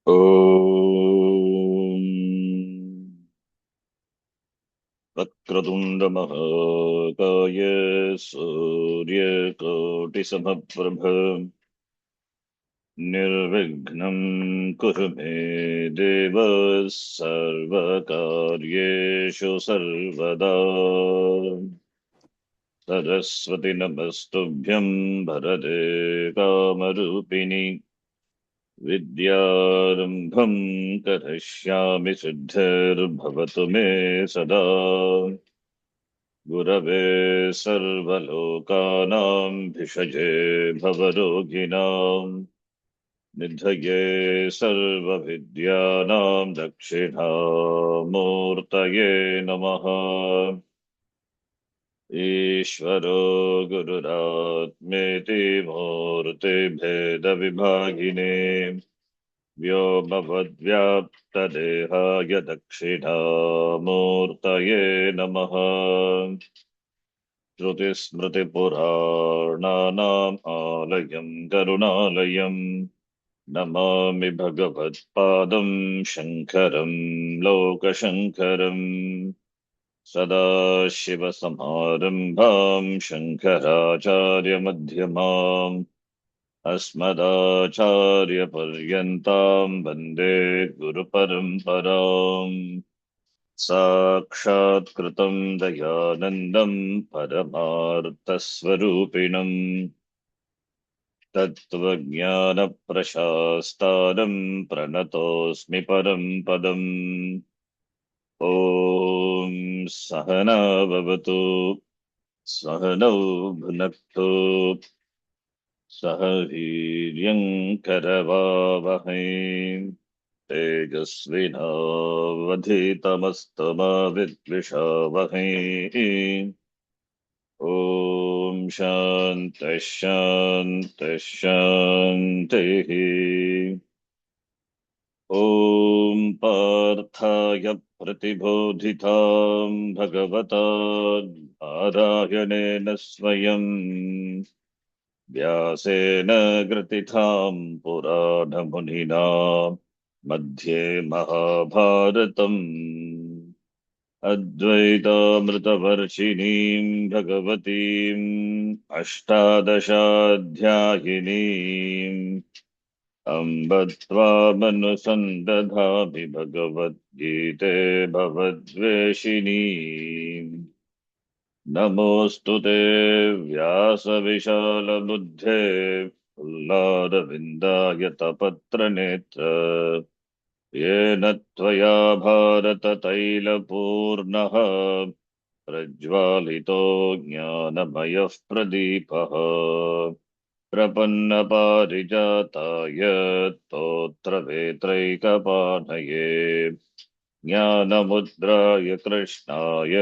ॐ वक्रतुण्डमहाकाय सूर्यकोटिसमप्रभ निर्विघ्नं कुरु मे देव सर्वकार्येषु सर्वदा सरस्वति नमस्तुभ्यं भरते कामरूपिणि विद्यारम्भं करिष्यामि सिद्धिर्भवतु मे सदा गुरवे सर्वलोकानां भिषजे भवरोगिणां निधये सर्वविद्यानां दक्षिणामूर्तये नमः। ईश्वरो गुरुरात्मेति मूर्तिभेदविभागिने व्योमवद्व्याप्तदेहाय दक्षिणामूर्तये नमः। श्रुतिस्मृतिपुराणानाम् आलयं करुणालयं नमामि भगवत्पादं शङ्करं लोकशङ्करम्। सदाशिवसमारम्भां शङ्कराचार्यमध्यमाम् अस्मदाचार्यपर्यन्तां वन्दे गुरुपरम्पराम्। साक्षात्कृतं दयानन्दं परमार्थस्वरूपिणम् तत्त्वज्ञानप्रशास्तारं प्रणतोऽस्मि परं पदम्। ॐ सहना भवतु सहनौ भुनक्तु सह वीर्यङ्करवावहै तेजस्विनावधीतमस्तमा विद्विषावहै। ॐ शान्तिः शान्तिः शान्तिः। ॐ पार्थाय प्रतिबोधितां भगवता नारायणेन स्वयं व्यासेन ग्रथितां पुराणमुनिना मध्ये महाभारतम् अद्वैतामृतवर्षिणीं भगवतीम् अष्टादशाध्यायिनीम् अम्ब त्वामनुसन्दधामि भगवद्गीते भवद्वेषिणी। नमोऽस्तु ते व्यासविशालबुद्धे फुल्लारविन्दायतपत्रनेत्र येन त्वया भारततैलपूर्णः प्रज्वालितो ज्ञानमयः प्रदीपः प्रपन्नपारिजाताय स्तोत्रवेत्रैकपाणये ज्ञानमुद्राय कृष्णाय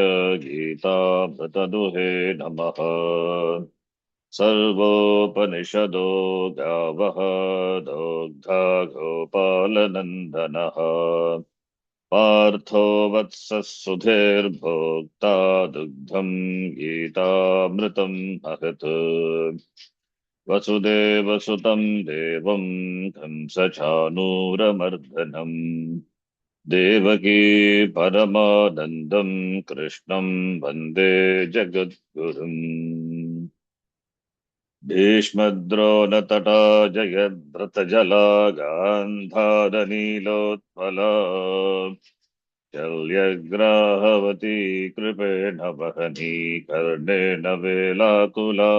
गीतामृतदुहे नमः। सर्वोपनिषदो गावः दोग्धा गोपालनन्दनः पार्थो वत्सः सुधेर्भोक्ता दुग्धं गीतामृतं महत्। वसुदेवसुतं देवं कंसचाणूरमर्दनम् देवकी परमानन्दं कृष्णं वन्दे जगद्गुरुम्। भीष्मद्रोणतटा जयद्रथजला गान्धारनीलोत्पला शल्यग्राहवती कृपेण वहनी कर्णेन वेलाकुला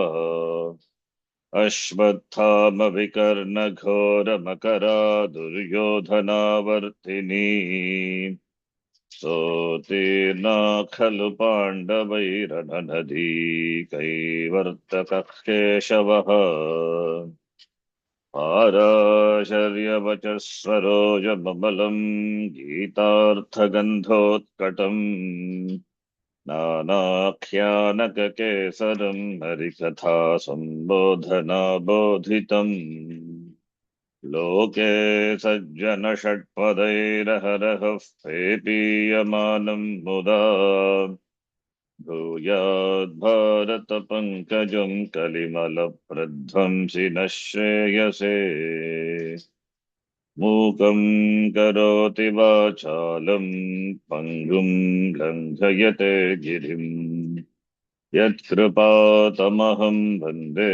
अश्वत्थामविकर्णघोरमकरा दुर्योधनावर्तिनी सोत्तीर्णा खलु पाण्डवैरननदी कैवर्तकः केशवः पाराशर्यवचः सरोजममलं गीतार्थगन्धोत्कटम् नानाख्यानककेसरं हरिकथा सम्बोधना बोधितम् लोके सज्जनषट्पदैरहरहः पेपीयमानं मुदा भूयाद्भारतपङ्कजं कलिमलप्रध्वंसि नः श्रेयसे। मूकं करोति वाचालं पङ्गुं लङ्घयते गिरिम् यत्कृपातमहं वन्दे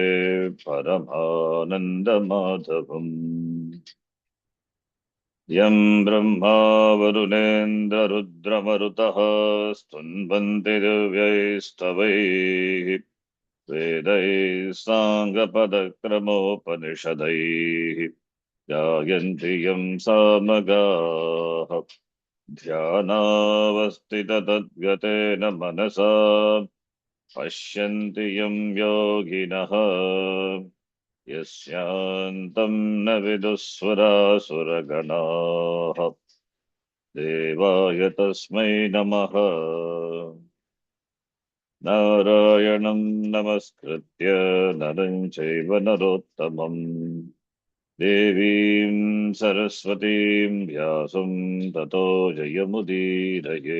परमानन्दमाधवम् यं ब्रह्मा वरुणेन्द्ररुद्रमरुतः स्तुन्वन्ति दिव्यैस्तवैः वेदैः साङ्गपदक्रमोपनिषदैः गायन्ति यं सामगाः ध्यानावस्थिततद्गतेन मनसा पश्यन्ति यं योगिनः यस्यान्तं न विदुस्वरासुरगणाः देवाय तस्मै नमः नारायणं नमस्कृत्य नरं चैव नरोत्तमम् देवीं सरस्वतीं व्यासं ततो जयमुदीरयेत्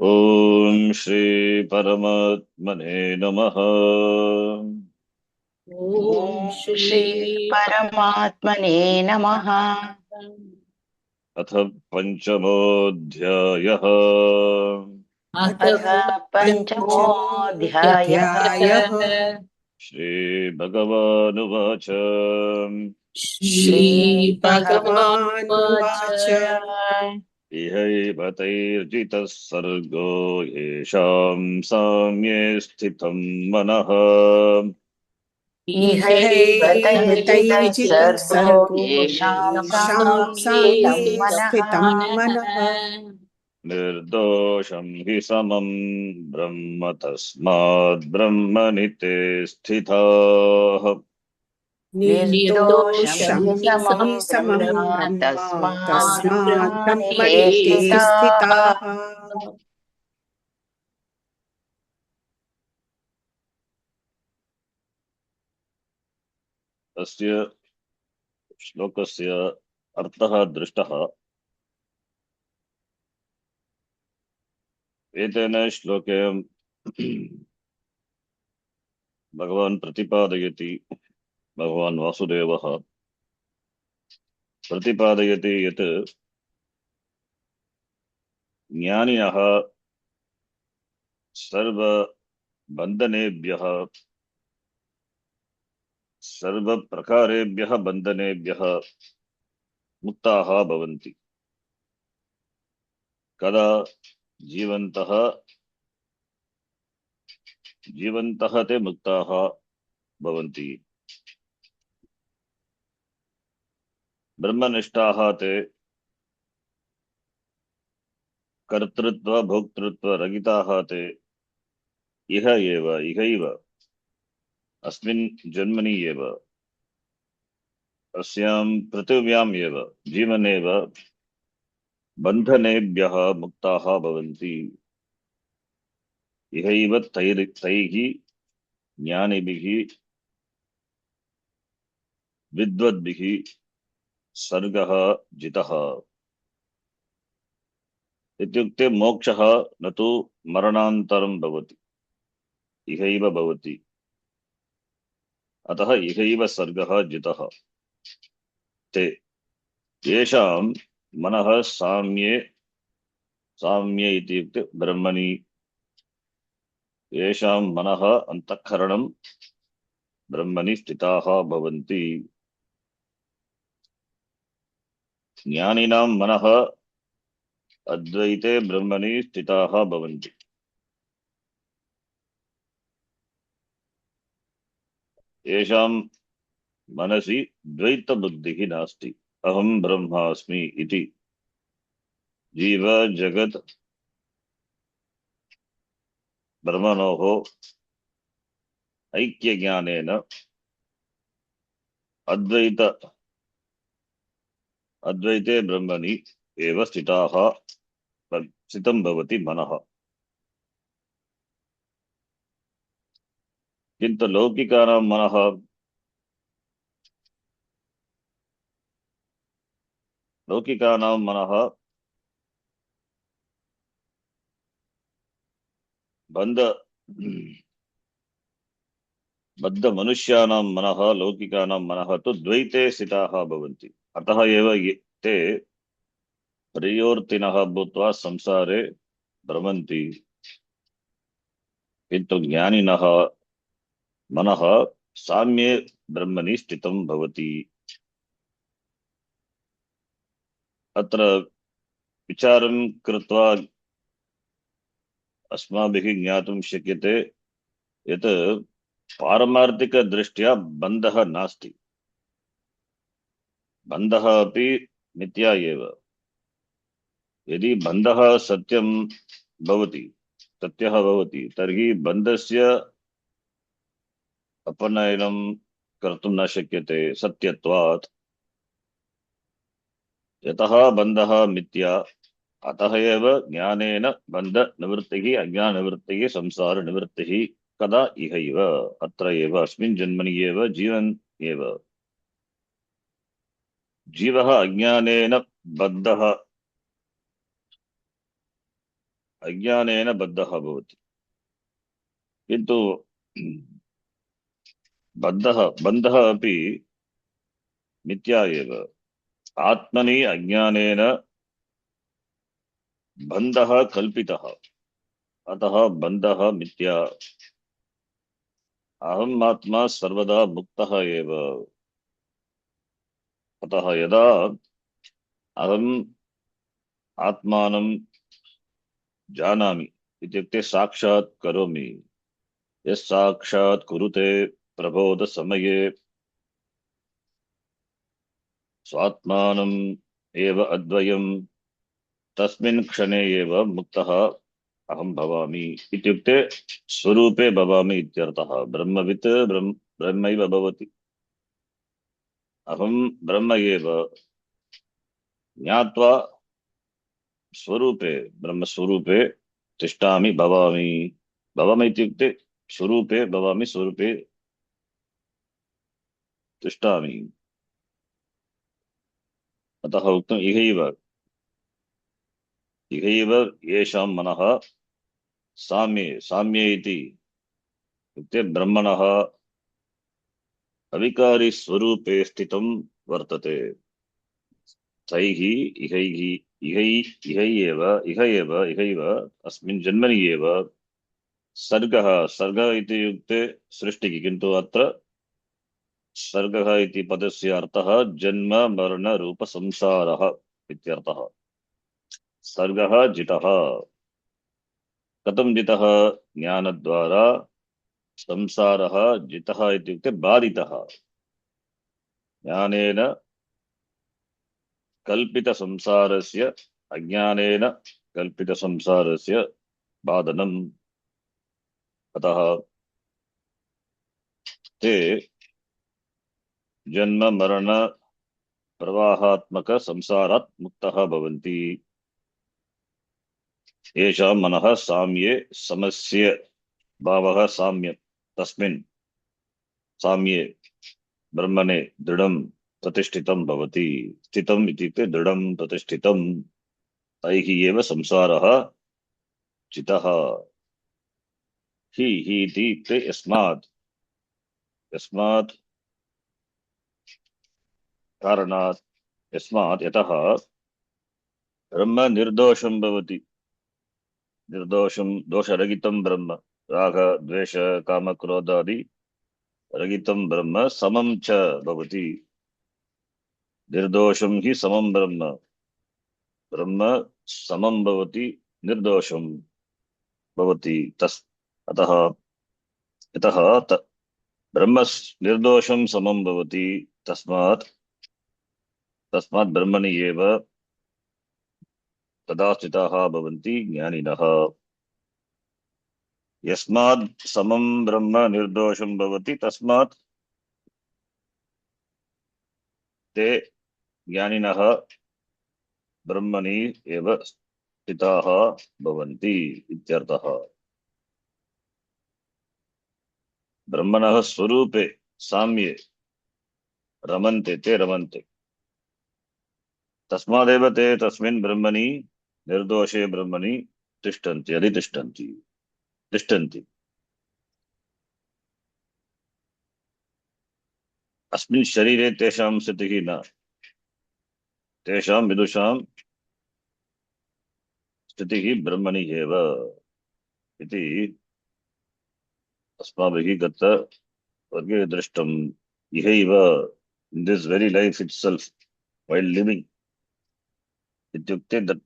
ॐ श्री परमात्मने नमः ॐ ॐ श्री परमात्मने नमः। अथ पञ्चमोऽध्यायः अथ अथ पंचमोऽध्यायः। पञ्चमोऽध्यायः। श्रीभगवानुवाच श्रीभगवानुवाच श्रीभगवानुवाच इहैव तैर्जितः सर्गो येषाम् साम्ये स्थितं मनः इहैव इहैव तैर्जितः तैर्जितः सर्गो सर्गो येषां येषां साम्ये साम्ये तं मनः। स्थितं मनः निर्दोषं हि समं ब्रह्म तस्माद् ब्रह्मणि ते स्थिताः निर्दोषं निर्दोषं हि समं हि समं ब्रह्म ब्रह्म तस्माद् तस्मात् ब्रह्मणि ते ब्रह्मणि ते स्थिताः। स्थिताः। अस्य श्लोकस्य अर्थः दृष्टः एतेन श्लोकेन भगवान् प्रतिपादयति भगवान् वासुदेवः प्रतिपादयति यत् ज्ञानिनः सर्वबन्धनेभ्यः सर्वप्रकारेभ्यः बन्धनेभ्यः मुक्ताः भवन्ति कदा जीवन्तः ते मुक्ताः भवन्ति ब्रह्मनिष्ठाः ते कर्तृत्व भोक्तृत्व रहिताः ते इहैव अस्मिन् जन्मनि एव अस्यां पृथिव्याम् एव जीवनेव बन्धनेभ्यः मुक्ताः भवन्ति इहैव तैः ज्ञानिभिः विद्वद्भिः सर्गः जितः इत्युक्ते मोक्षः न तु मरणान्तरं भवति इहैव भवति अतः इहैव सर्गः जितः ते येषां मनः साम्ये इत्युक्ते ब्रह्मणि येषां मनः अन्तःकरणं ब्रह्मणि स्थिताः भवन्ति ज्ञानिनां मनः अद्वैते ब्रह्मणि स्थिताः भवन्ति येषां मनसि द्वैतबुद्धिः नास्ति अहं ब्रह्मास्मि इति जीव जगत् ब्रह्मणोः ऐक्यज्ञानेन अद्वैते ब्रह्मणि एव स्थितं भवति मनः किन्तु लौकिकानां मनः बन्ध बद्ध मनुष्याणां मनः लौकिकानां मनः तु द्वैते स्थिताः भवन्ति। अतः एव ते परिवर्तिनः भूत्वा संसारे भ्रमन्ति। किन्तु ज्ञानिनः मनः साम्ये ब्रह्मणि स्थितं भवति। अत्र विचारं कृत्वा अस्माभिः ज्ञातुं शक्यते यत् पारमार्थिकदृष्ट्या बन्धः नास्ति। बन्धः अपि मिथ्या एव। यदि बन्धः सत्यं भवति, सत्यः भवति, तर्हि बन्धस्य अपनयनं कर्तुं न शक्यते सत्यत्वात्। यतः बन्धः मिथ्या, अतः एव ज्ञानेन बन्धनिवृत्तिः अज्ञाननिवृत्तिः संसारनिवृत्तिः कदा इहैव अत्र एव अस्मिन् जन्मनि एव जीवन् एव। जीवः अज्ञानेन बद्धः भवति। किन्तु बन्धः अपि मिथ्या एव। आत्मनि अज्ञानेन बन्धः कल्पितः, अतः बन्धः मिथ्या। अहम् आत्मा सर्वदा मुक्तः एव। अतः यदा अहम् आत्मानं जानामि, इत्युक्ते साक्षात् करोमि, यः साक्षात् कुरुते प्रबोधसमये स्वात्मानम् एव अद्वयम्, तस्मिन् क्षणे एव मुक्तः अहं भवामि। इत्युक्ते स्वरूपे भवामि इत्यर्थः। ब्रह्मवित् ब्रह्मैव भवति। अहं ब्रह्म एव ज्ञात्वा स्वरूपे ब्रह्मस्वरूपे तिष्ठामि भवामि। भवामि इत्युक्ते स्वरूपे भवामि, स्वरूपे तिष्ठामि। अतः उक्तम् इहैव येषां मनः साम्ये। साम्ये इति इत्युक्ते ब्रह्मणः अविकारी स्वरूपे स्थितं वर्तते। तैः इहैव अस्मिन् जन्मनि एव सर्गः इत्युक्ते सृष्टिः, किन्तु अत्र सर्गः इति पदस्य अर्थः जन्म मरण रूप संसारः इत्यर्थः। सर्गः जितः। कथं जितः? ज्ञानद्वारा। संसारः जितः इत्युक्ते बाधितः। ज्ञानेन कल्पितसंसारस्य, अज्ञानेन कल्पितसंसारस्य बाधनम्। अतः ते जन्म मरण प्रवाहात्मक संसारात् मुक्तः भवन्ति। येषां मनः साम्ये, समस्य भावः साम्य, तस्मिन् साम्ये ब्रह्मणे दृढं प्रतिष्ठितं भवति। स्थितम् इत्युक्ते दृढं प्रतिष्ठितं। तैः एव संसारः जितः। हि इति इत्युक्ते यस्मात् कारणात्, यस्मात् यतः ब्रह्म निर्दोषं भवति। निर्दोषं दोषरहितं ब्रह्म, राग द्वेष काम क्रोधादि रहितं ब्रह्म समं च भवति। निर्दोषं हि समं ब्रह्म। ब्रह्म समं भवति, निर्दोषं भवति। अतः यतः ब्रह्म निर्दोषं समं भवति, तस्मात् ब्रह्मणि एव तदा स्थिताः भवन्ति ज्ञानिनः। यस्मात् समं ब्रह्म निर्दोषं भवति, तस्मात् ते ज्ञानिनः ब्रह्मणि एव स्थिताः भवन्ति इत्यर्थः। ब्रह्मणः स्वरूपे साम्ये ते रमन्ते। तस्मादेव ते तस्मिन् ब्रह्मणि, निर्दोषे ब्रह्मणि तिष्ठन्ति। अस्मिन् शरीरे तेषां स्थितिः न तेषां विदुषां स्थितिः ब्रह्मणि एव इति अस्माभिः गतवर्गे दृष्टम् इहैव in this very life itself while living इत्युक्ते that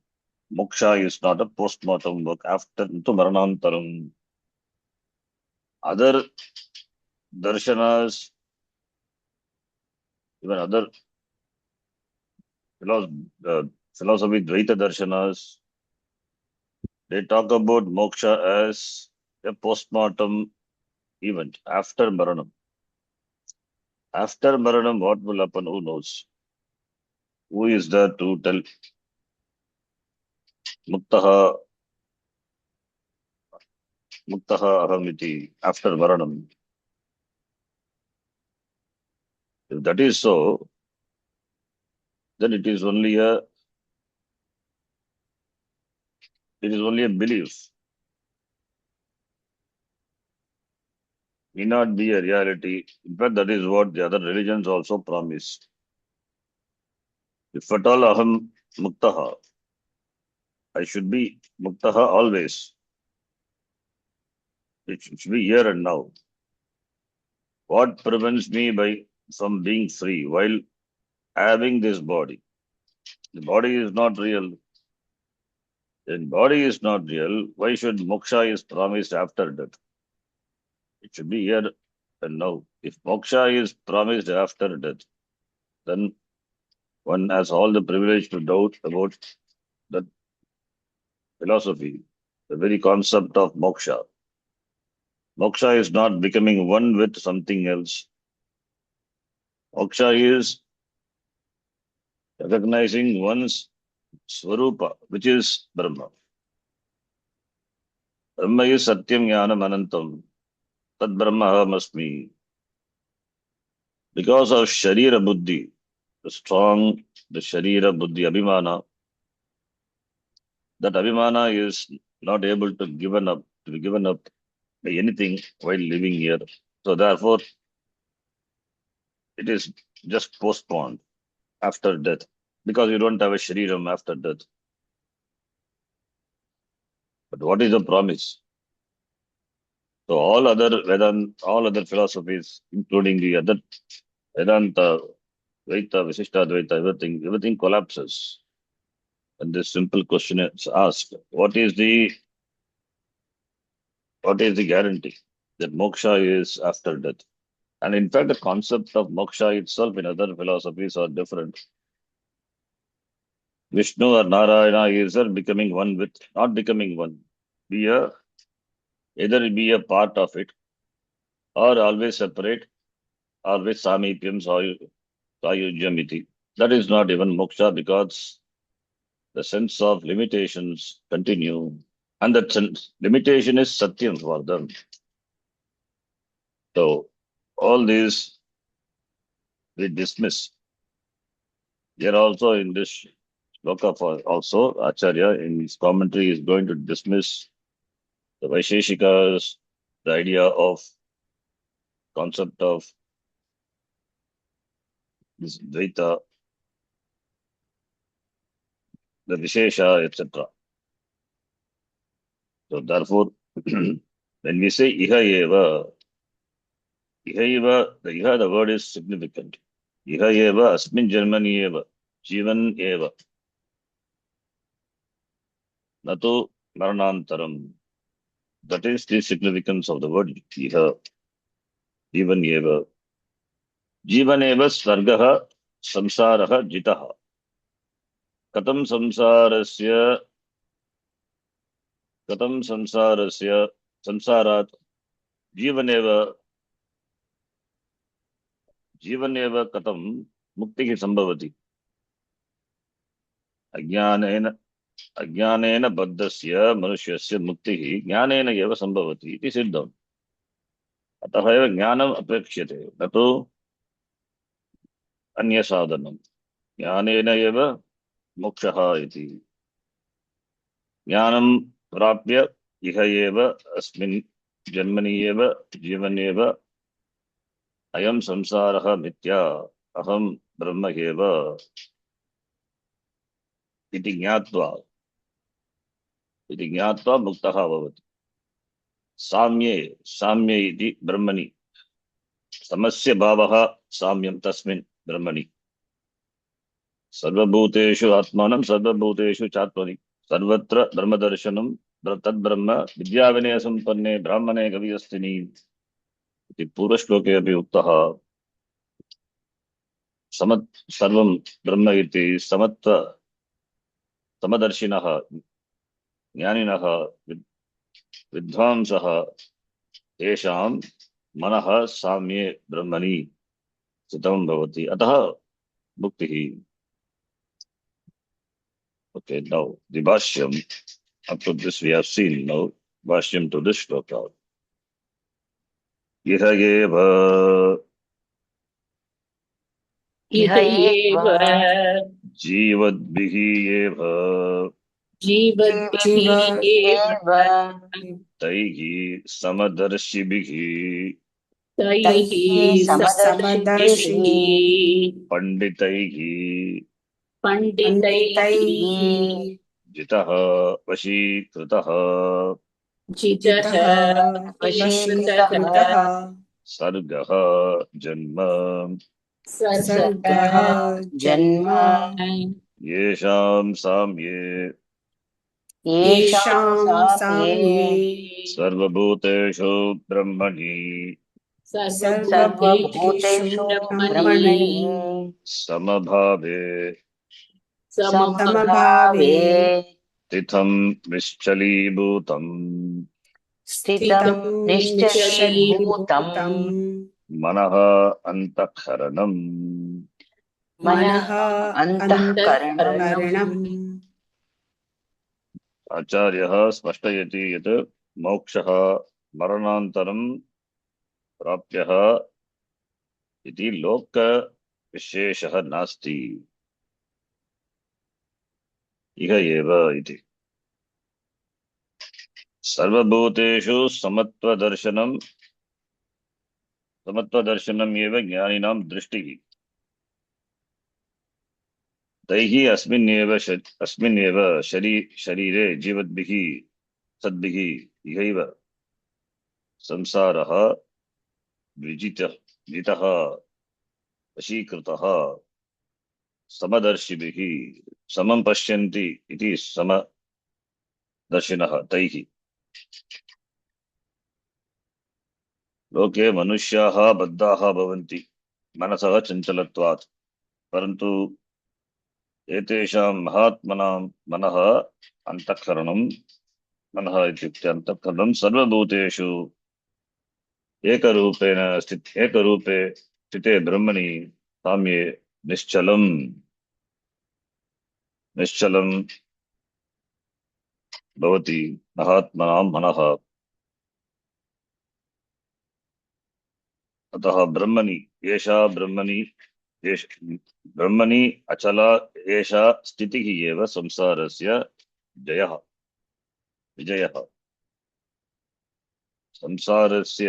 moksha is not a postmortem work after tu maranantaram. Other darshanas, even other uh, philosophy, Dvaita darshanas, they talk about moksha as a postmortem event after maranam. After maranam, what will happen? Who knows? Who is there to tell? Muktaha, muktaha ahamiti after maranam. If that is so, then it is only a belief. May not be a reality. In fact, that is what the other religions also promise. If at all aham muktaha, I should be muktaha always. It should be here and now. What prevents me from being free while having this body? The body is not real. When body is not real, why should moksha is promised after death? It should be here and now. If moksha is promised after death, then one has all the privilege to doubt about that philosophy, the very concept of moksha. Moksha is not becoming one with something else. Moksha is recognizing one's swarupa, which is Brahma. Brahma is Satyam Jnanam Anantam. Tad Brahma Ahamasmi. Because of Sharira Buddhi, the Sharira Buddhi Abhimana, that Abhimana is not able to be given up by anything while living here. So therefore, it is just postponed after death, because you don't have a Shariram after death. But what is the promise? So all other philosophies, including the other Vedanta, Dvaita, Visishta Dvaita, everything collapses. And this simple question is asked: What is the guarantee that moksha is after death? And in fact, the concept of moksha itself in other philosophies are different. Vishnu or Narayana is becoming one with, not becoming one. Either be a part of it or always separate, always samipyam sayujyamiti. That is not even moksha, because the sense of limitations continue. And that limitation is satyam for them. So all these we dismiss. Here also in this shloka also Acharya in his commentary is going to dismiss the Vaisheshikas, the idea of concept of this Dvaita, the Vishesha, etc. So therefore, when we say iha eva, the word is significant. Iha eva, asmin Germany eva, jivan eva, natu maranantaram. That is the significance of the word iha, jivan eva. Jivan eva sargaha samsaraha jitaha. Katam samsarasya samsarat jivan eva katam muktihi sambhavati. अज्ञानेन बद्धस्य मनुष्यस्य मुक्तिः ज्ञानेन एव सम्भवति इति सिद्धम्. अतः एव ज्ञानम् अपेक्ष्यते, न तु अन्यसाधनम्. ज्ञानेन एव मोक्षः इति. ज्ञानं प्राप्य इह एव अस्मिन् जन्मनि एव जीवने एव अयं संसारः मिथ्या अहं ब्रह्म एव इति ज्ञात्वा मुक्तः भवति। साम्ये साम्ये इति ब्रह्मणि समस्य भावः साम्यं तस्मिन् ब्रह्मणि सर्वभूतेषु आत्मानं सर्वभूतेषु चात्मनि सर्वत्र ब्रह्मदर्शनं तद्ब्रह्म विद्याविनयसम्पन्ने ब्राह्मणे कवियस्तिनि इति पूर्वश्लोके अपि उक्तः। सर्वं ब्रह्म इति समदर्शिनः ज्ञानिनः विद्वांसः तेषां मनः साम्ये ब्रह्मणि स्थितं भवति, अतः मुक्तिः। Okay, now the Bhashyam. Up to this we have seen. Now Bhashyam to this Shloka. Iha eva इह एव जीवद्भिः eva जीवद्भिः एव एव तैः समदर्शिभिः तैः समदर्शिभिः समदर्शिभिः पंडितैः पण्डितैः जितः वशीकृतः जितः वशीकृतः सर्गः जन्म सर्गः जन्म येषां साम्ये येषां साम्ये सर्वभूतेषु ब्रह्मणि सर्वभूतेषु सर्वभूतेषु ब्रह्मणि ब्रह्मणि समभावे समभावे स्थितं निश्चलीभूतम् स्थितं निश्चलीभूतम् मनः अन्तःकरणम् मनः अन्तःकरणम् आचार्यः स्पष्टयति यत् मोक्षः मरणानन्तरं प्राप्यः इति लोकविशेषः नास्ति, इह एव इति। सर्वभूतेषु समत्वदर्शनम् एव ज्ञानिनां दृष्टिः। तैः अस्मिन्नेव शरीरे जीवद्भिः सद्भिः इहैव संसारः जितः वशीकृतः समदर्शिभिः समं पश्यन्ति इति समदर्शिनः तैः। लोके मनुष्याः बद्धाः भवन्ति मनसः चञ्चलत्वात्, परन्तु एतेषां महात्मनां मनः अन्तःकरणं, मनः इत्युक्ते अन्तःकरणं सर्वभूतेषु एकरूपे स्थिते ब्रह्मणि साम्ये निश्चलं भवति महात्मनां मनः। अतः ब्रह्मणि अचला एषा स्थितिः एव संसारस्य विजयः। संसारस्य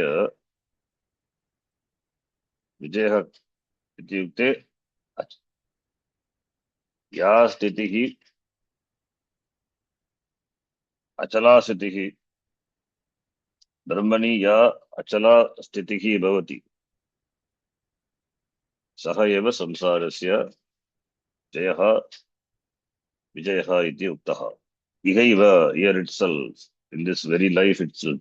विजयः इत्युक्ते या स्थितिः अचला स्थितिः, ब्रह्मणि या अचला स्थितिः भवति सः एव संसारस्य विजयः इति उक्तः। इहैव here itself, in this very life itself,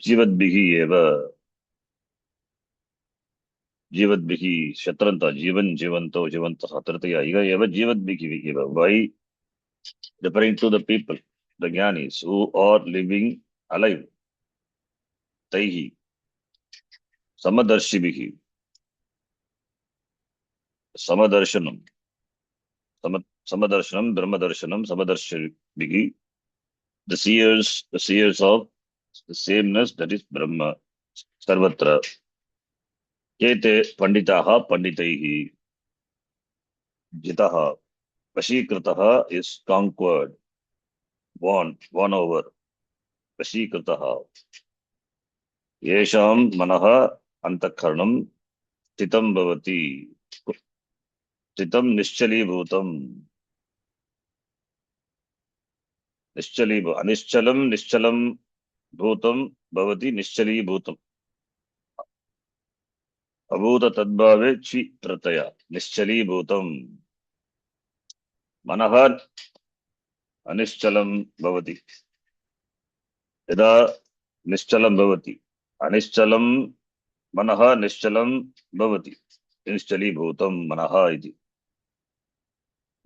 जीवद्भिः शत्रन्तः जीवन्तः तृतीया इह एव जीवद्भिः एव। Why referring to the people, the jnanis who are living alive? तैः समदर्शिभिः समदर्शनं ब्रह्मदर्शनं समदर्शिभिः, the seers of the sameness, that is Brahma, सर्वत्र। एते पंडिताः पंडितैः, जितः वशीकृतः is conquered, won over, वशीकृतः। येषां मनः अन्तःकरणं स्थितं भवति स्थितं निश्चलीभूतं अनिश्चलं निश्चलं भूतं भवति निश्चलीभूतम् अभूत तद्भावे छि प्रत्यय निश्चलीभूतं मनः अनिश्चलं भवति यदा निश्चलं भवति अनिश्चलं मनः निश्चलं भवति निश्चलीभूतं मनः इति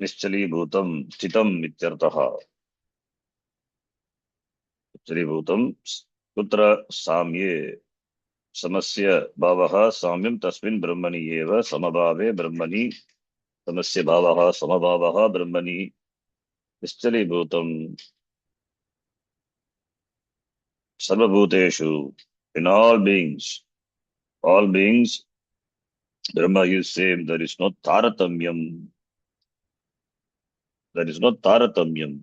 निश्चलीभूतं स्थितम् इत्यर्थः निश्चलीभूतं कुत्र साम्ये समस्य भावः साम्यं तस्मिन् ब्रह्मणि एव समभावे ब्रह्मणि समस्य भावः समभावः ब्रह्मणि निश्चलीभूतं सर्वभूतेषु in all beings Brahma is same. There is no taratamyam. There is no taratamyam.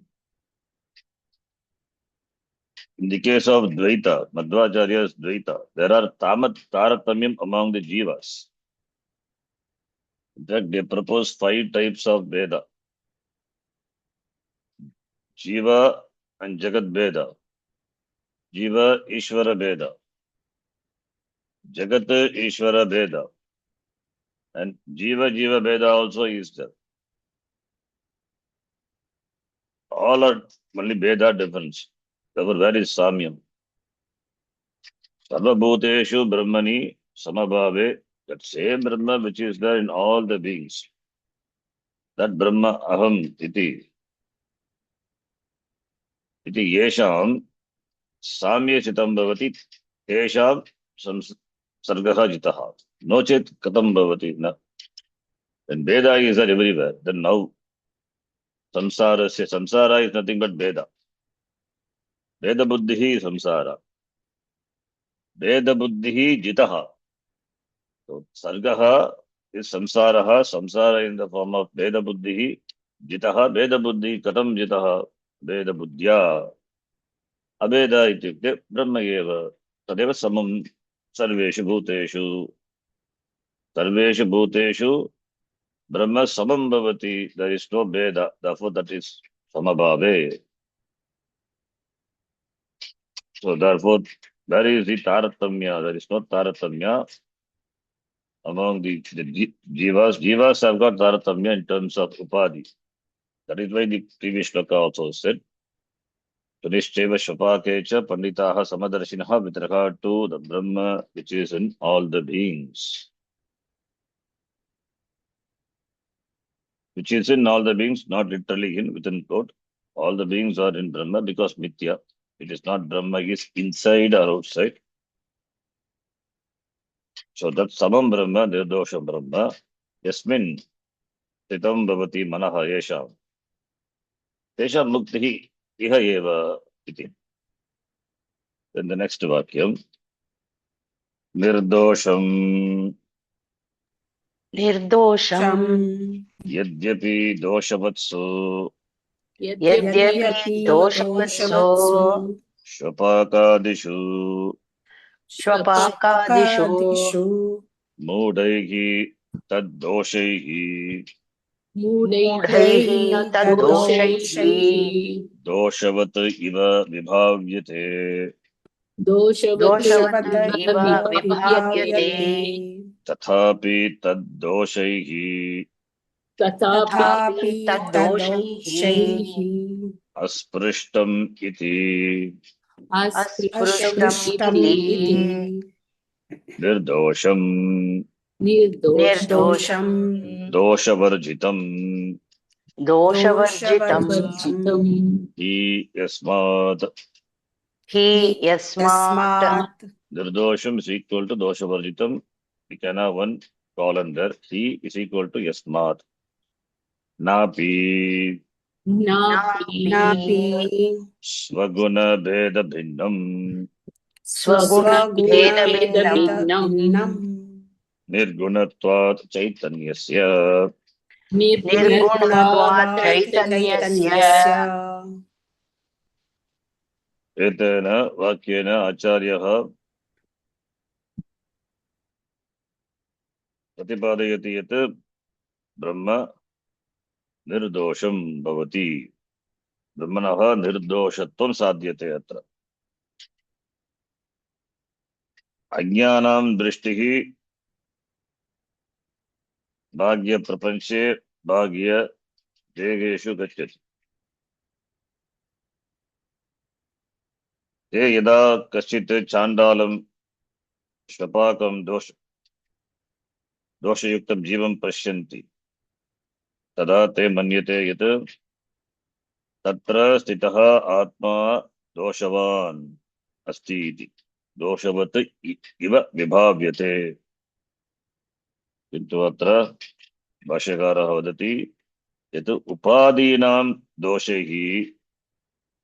In the case of Dvaita, Madhvacharya's Dvaita, there are taratamyam among the jivas. In fact, they propose 5 types of Veda. Jiva and Jagat Veda. Jiva Ishvara Veda. Jagat Ishvara Veda. And Jiva Veda also is there. All are only Veda difference. Therefore, where is Samyam? Sarvabhuteshu Brahmani Samabhave. That same Brahma which is there in all the beings. That Brahma Aham iti yesham samye chitam bhavati tesham sargaha jitaha. No chet katam bhavati. Na. When Veda is there everywhere, then now samsara is nothing but Veda. Veda buddhihi samsara. Veda buddhihi jitaha. So sargaha is samsaraha. Samsara in the form of Veda buddhihi jitaha. Veda buddhi katam jitaha. Veda buddhya. अभेदा इत्युक्ते ब्रह्म एव तदेव समं सर्वेषु भूतेषु ब्रह्म समं भवति there is no भेद therefore that is samabhave so therefore there is the taratamya there is no taratamya among the jivas have got taratamya in terms of upadhi that is why the previous shloka also said Tunishcheva Shapakecha Panditaha Samadarshinaha with regard to the Brahma which is in all the beings. Which is in all the beings, not literally in within quote. All the beings are in Brahma because Mithya. It is not Brahma is inside or outside. So that Samam Brahma, Nirdosha Brahma, Yasmin Titam Bhavati Manaha Yesham. Tesham Muktihi Iha Eva Iti. Then the next Vakyam. Nirdosham Nirdosham Yadyapi Doshavatsu Yadyapi Doshavatsu Shvapakadishu Shvapakadishu Mudaihi Taddosaihi Mudhaihi Tadoshaihi Doshavat Iva Vibhavyate Doshavat Iva Vibhavyate Tathapi Taddosaihi Tathapi Tadoshaihi Asprishtam Iti Asprushtam iti Nirdosham Nirdosham Doshavarjitam Doshavarjitam Hi Yasmat Hi Yasmat Nirdosham is equal to Doshavarjitam. We can have one column there. He is equal to Yasmat. Napi Napi Swaguna Bheda Bhinnam Swaguna Bheda Bhinnam Nirgunatvat Chaitanyasya Nirgunatvat Chaitanyasya Etena Vakyena Acharyaha प्रतिपादयति यत् ब्रह्म निर्दोषं भवति। ब्रह्मणः निर्दोषत्वं साध्यते अत्र। अज्ञानां दृष्टिः बाह्यप्रपञ्चे बाह्यदेहेषु गच्छति। ते यदा कश्चित् चाण्डालं श्वपाकं दोषयुक्तं जीवं पश्यन्ति तदा ते मन्यते यत् तत्र स्थितः आत्मा दोषवान् अस्ति इति। दोषवत् इव विभाव्यते। किन्तु अत्र भाष्यकारः वदति यत् उपादीनां दोषैः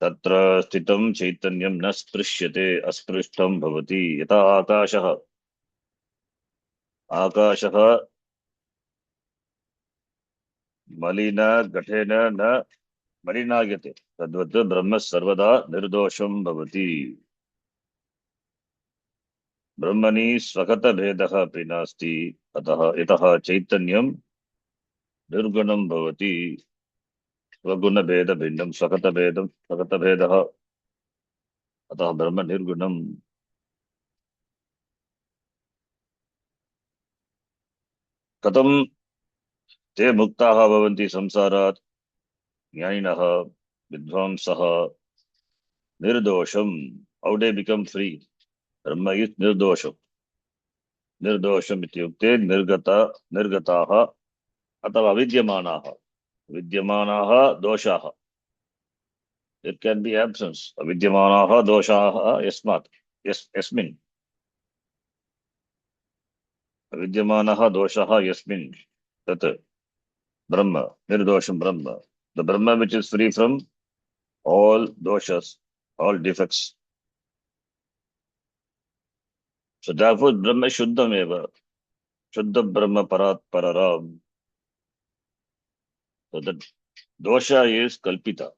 तत्र स्थितं चैतन्यं न स्पृश्यते, अस्पृष्टं भवति। यथा आकाशः मलिनघटेन न मलिनायते, तद्वत् ब्रह्म सर्वदा निर्दोषं भवति। ब्रह्मणि स्वगतभेदः अपि नास्ति। अतः यतः चैतन्यं निर्गुणं भवति। स्वगुणभेदभिन्नं स्वगतभेदः, अतः ब्रह्म निर्गुणम्। कथं ते मुक्ताः भवन्ति संसारात्? ज्ञानिनः विद्वांसः निर्दोषं। How they become free? ब्रह्म इज निर्दोषम् इत्युक्ते निर्गताः अथवा विद्यमानाः दोषाः। There can be absence. विद्यमानाः दोषाः यस्मिन् विद्यमानः दोषः यस्मिन् तत् ब्रह्म निर्दोषं ब्रह्म। The Brahma which is free from all doshas, all defects. So therefore Brahma Shuddhameva. Shuddha Brahma Parat Pararam. So that dosha is kalpita.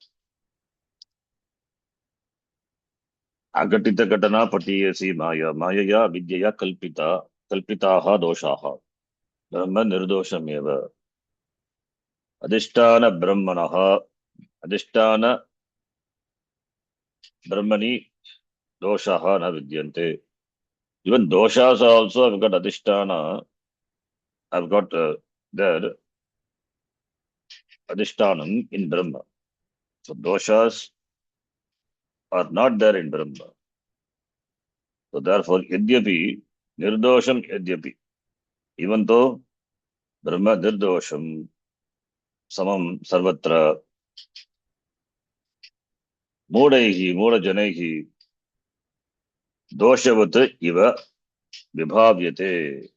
Agatita Gatana Patiyasi Maya. Mayaya Vidyaya Kalpitaha doshaha. Brahma Nirdoshameva. Adhishtana Brahmanaha. Adhishtana Brahmani doshaha na vidyante. Even doshas also have got adhishtana. I've got there adhishtanam in Brahma. So doshas are not there in Brahma. So therefore, yadyapi, nirdosham yadyapi. Even though Brahma nirdosham, samam sarvatra, moodajanaihi, doshavat iva vibhavyate.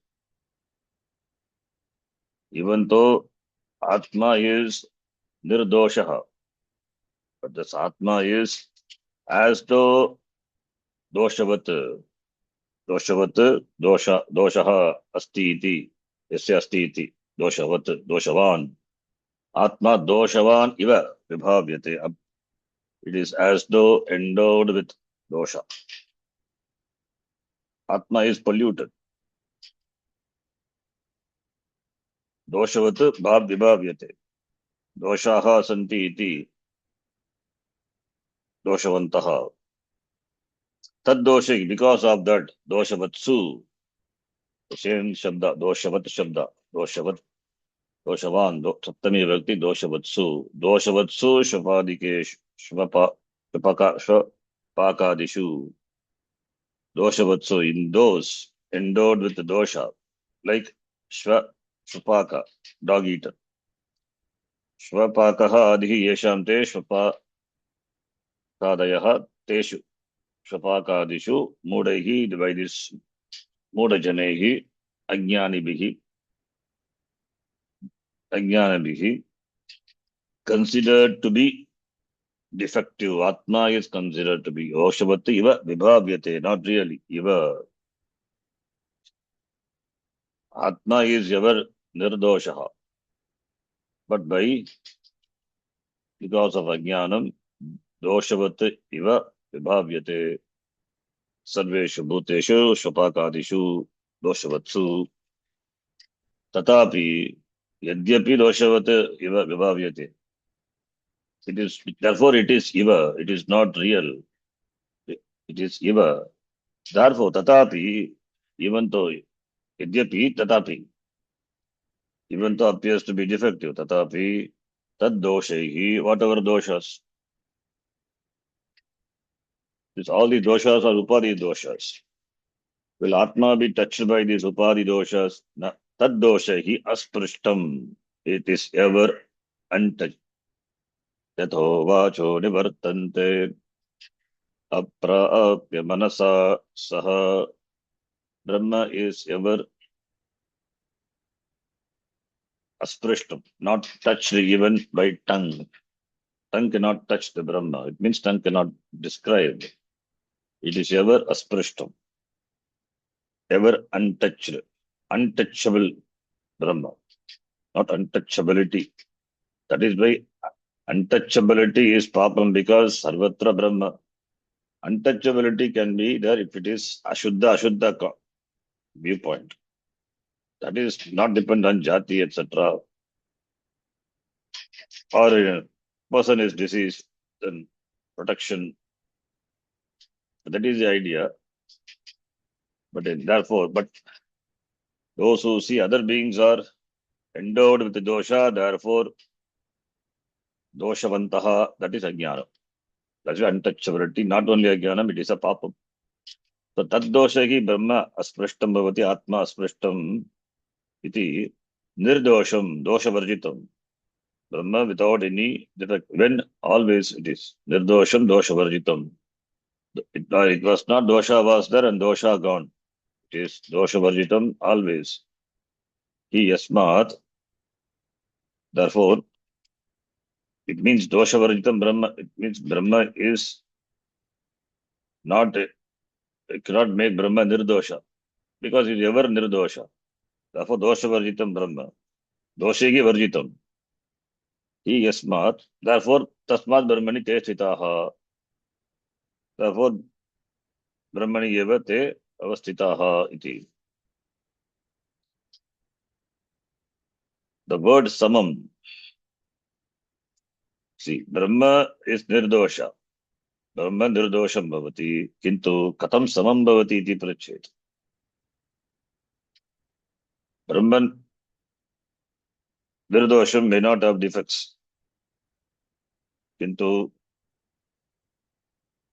Even though Atma is nirdoshaha, but this Atma is as though doshavat doshaha asti iti, yasya asti iti, doshavan. Atma doshavan iva vibhavyate. It is as though endowed with dosha. Atma is polluted. Doshavat vibhavyate. Doshaha santi iti doshavantaha. Tad dosha, because of that doshavatsu, the same shabda, doshavat shabda, doshavan, saptami vibhakti doshavatsu. Doshavatsu shvapadikesh shvapakadishu. Doshavatsu, in those endowed with the dosha, like shvapaka, dog eater. Shvapakaha adihi yesham te shvapakadayaha teshu. Shvapakadishu mudaihi, by this mudajanaihi ajnanabihi considered to be defective. Atma is considered to be oshavati iva vibhavyate, not really iva. Atma is ever nirdoshaha, but because of ajnanam, doshavat iva vibhavyate. Sarveshu bhuteshu shvapakadishu doshavatsu. Tatapi yadyapi doshavat iva vibhavyate. It is therefore it is iva. It is not real. It is iva. Therefore tatapi, even though yadyapi tatapi, even though appears to be defective, tatapi tad doshehi, whatever doshas. All the doshas are upadi doshas. Will Atma be touched by these upadi doshas? Tad doshehi asprishtam. It is ever untouched. Yatho vacho nivartante apraapya manasa saha. Brahma is ever asprishtam, not touched even by tongue. Tongue cannot touch the Brahma. It means tongue cannot describe. It is ever asprishtam, ever untouched, untouchable Brahma, not untouchability. That is why untouchability is problem, because sarvatra Brahma. Untouchability can be there if it is ashuddha viewpoint. That is not depend on jati, etc. Or a person is diseased, then protection. That is the idea. But but those who see other beings are endowed with the dosha, therefore doshavantaha, that is ajnana. That's why untouchability, not only ajnanam, it is a papam. So tad dosha hi brahma asprishtam bhavati atma asprishtam iti nirdosham doshavarjitam. Brahma without any defect. When always it is nirdosham doshavarjitam. It was not dosha was there and dosha gone. It is doshavarjitam always. He yasmat. Therefore, it means doshavarjitam Brahma. It means Brahma is not, it cannot make Brahma nirdosha, because it is ever nirdosha. Therefore, doshavarjitam Brahma. Doshegi varjitam. He yasmat. Therefore, tasmat Brahmani te sthitaha. Therefore, Brahmani eva te avastitaha iti. The word samam. See, Brahma is nirdosha. Brahma nirdosham bhavati. Kintu katam samam bhavati iti prachet. Brahman nirdosham may not have defects. Kintu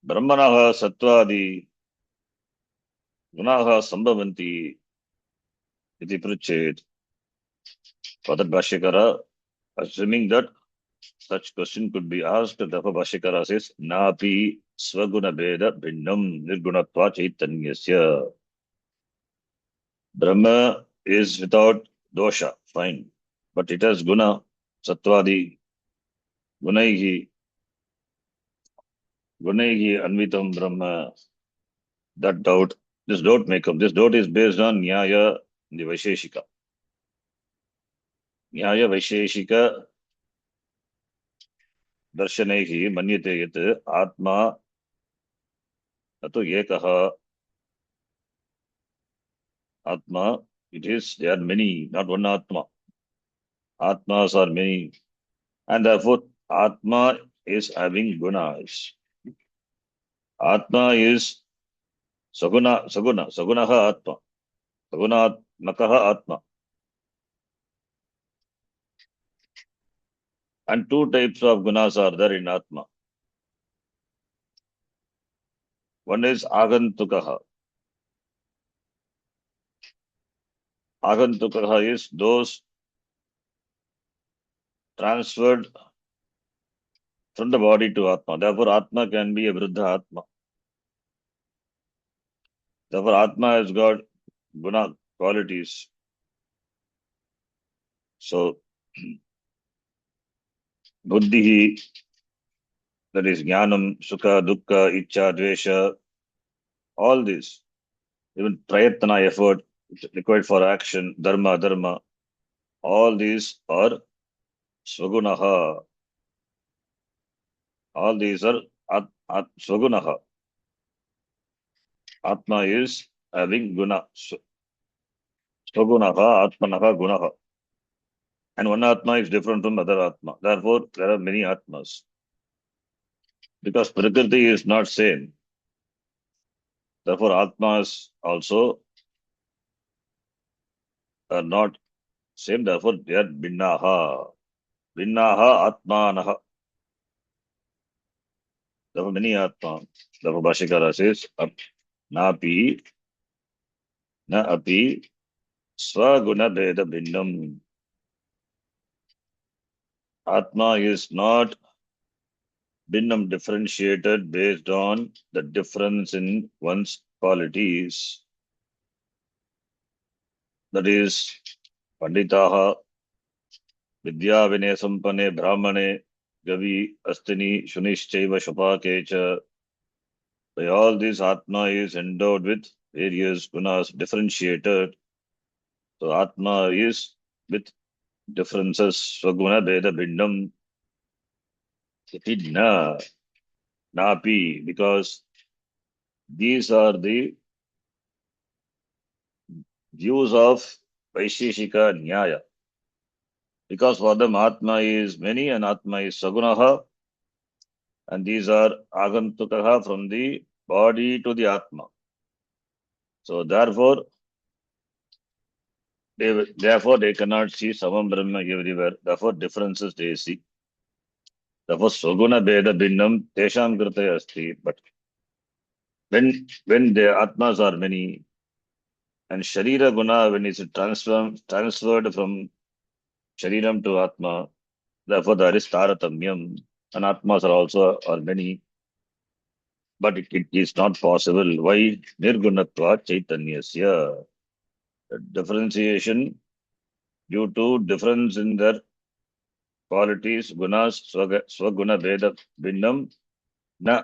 Brahmanaha sattvaadi gunaha sambhavanti iti prachet. For that Bhashyakara, assuming that such question could be asked, therefore Bhashyakara says, Napi swaguna beda bhinnam nirgunatva chaitanyasya. Brahma is without dosha, fine. But it has guna, sattvaadi, gunaihi, gunaihi anvitam Brahma. That doubt, this doubt may come. This doubt is based on Nyaya, the Vaisheshika. Nyaya Vaisheshika darshanaihi manyate yat atma atu ekaha atma. It is, there are many, not one atma. Atmas are many. And therefore, atma is having gunas. Atma is sagunaha atma. Sagunatmakaha atma. And two types of gunas are there in atma. One is agantukaha. Agantukaha is those transferred from the body to atma. Therefore, atma can be a vruddha atma. Therefore, atma has got guna qualities. So, buddhi, that is jnanam, sukha, dukkha, ichcha, dvesha, all these, even prayatna, effort required for action, dharma, all these are swagunaha. All these are swagunaha. Atma is having guna. Swagunaha, Atmanaha, Gunaha. And one Atma is different from other Atma. Therefore, there are many Atmas. Because Prakriti is not same. Therefore, Atmas also are not same. Therefore, they are Binnaha. Binnaha, Atmanaha. There are many Atma. Therefore, Bhashyakara says, Napi, Na api, Swaguna Beda Bindam. Atma is not Binnam differentiated based on the difference in one's qualities. That is, Panditaha, Vidya Vinay Sampane, Brahmane, Gavi, Astini, Shunishchaiva, Shapakecha. By all these, Atma is endowed with various gunas differentiated. So, Atma is with differences. Swaguna Beda Bindam. Hidna, Napi, because these are the views of Vaisheshika Nyaya. Because for them Atma is many and Atma is Sagunaha, and these are Agantukaha from the body to the Atma. So therefore they cannot see Samam Brahma everywhere. Therefore differences they see. Therefore Saguna Beda Binnam Tesham Krite Asti. But when the Atmas are many and Sharira Guna, when it's transferred from Shariram to Atma, therefore there is Taratamyam, and Atmas are many, but it is not possible. Why? Nirgunatva Chaitanyasya. The differentiation due to difference in their qualities, gunas, swaguna veda bindam, na.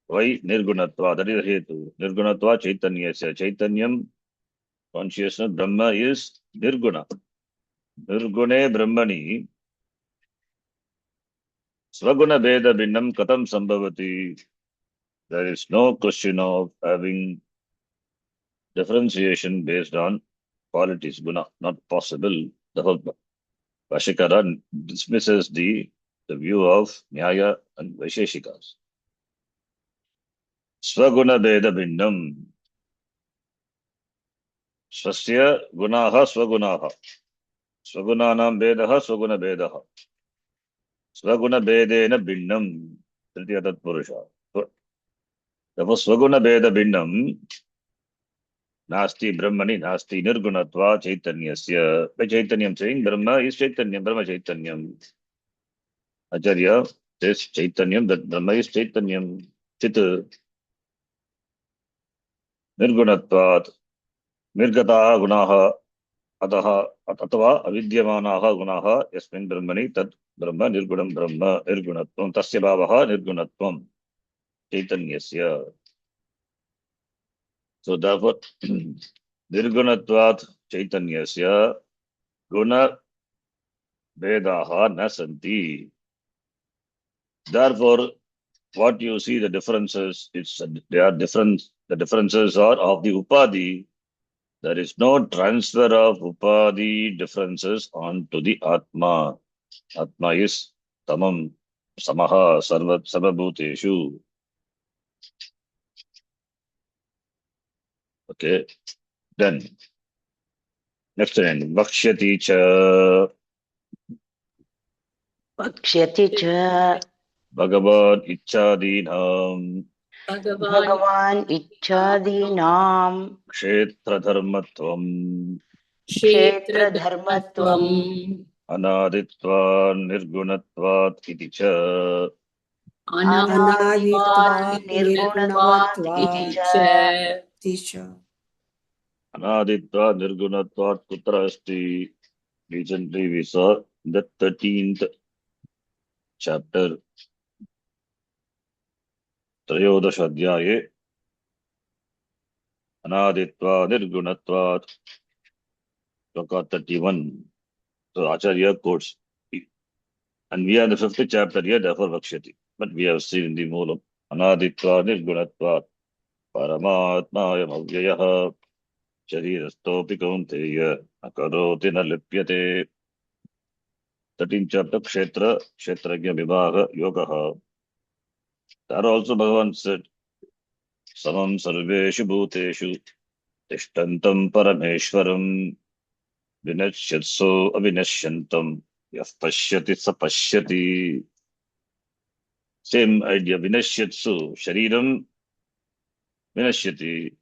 Why? Nirgunatva. That is the hetu. Nirgunatva Chaitanyasya. Chaitanyam, consciousness, Brahma is Nirguna. Nirgune Brahmani, Swaguna veda bindam katam sambhavati. There is no question of having differentiation based on qualities, guna, not possible. The whole Bhashyakara dismisses the view of Nyaya and Vaisheshikas. Swaguna Beda Bindam. Swasya Gunaha Swagunaha. Swagunanam Bedaha Swaguna Bedaha. Swaguna Bedena Bindam. Tritiya Tat Purusha. Therefore, Swaguna Beda Bindam. Nasti Brahmani Nasti Nirgunatva Chaitanyasya. By Chaitanyam saying Brahma is Chaitanyam, Brahma Chaitanyam. Acharya says Chaitanyam, that Brahma is Chaitanyam. Chit Nirgunatvat Nirgataha Gunaha Ataha Atava Avidyamanaha Gunaha Yasmin Brahmani Tat Brahma Nirgunam Brahma Nirgunatvam Tasya Bhavaha Nirgunatvam Chaitanyasya. So therefore Nirgunatvat Chaitanyasya Guna Vedaha Nasanti. Therefore, what you see the differences, they are different. The differences are of the Upadhi. There is no transfer of Upadhi differences onto the Atma. Atma is Tamam, Samaha, Sarvabhuteshu. Okay. Then, next line. Vakshyati cha Vakshyati cha Bhagavad Ichchadinam Bhagavan Bhagavan Ichchadinam Kshetra Dharmatvam Kshetra Kshetra Dharmatvam Dharmatvam Anaditva Nirgunatvat iti cha Anaditva Anaditva Nirgunatvat Nirgunatvat iti iti cha cha Tisha. Anaditva Nirgunatvat Kutra Asti. Recently we saw the 13th chapter, Trayodash Adhyaye, Anaditva Nirgunatvat, Shloka 31. So Acharya quotes. And we are in the 5th chapter here, therefore Vakshyati. But we have seen in the Moolam, Anaditva Nirgunatvat, Paramatmayam Avyayaha. शरीरस्थोऽपि कौन्तेय न करोति न लिप्यते. 13th chapter, Kshetrajna Vibhaga Yogaha. There also Bhagavan said, Samam Sarveshu Bhuteshu Tishtantam Parameshwaram Vinashyatso Avinashyantam Yas Pashyati Sapashyati. Same idea, Vinashyatsu, Shariram Vinashyati,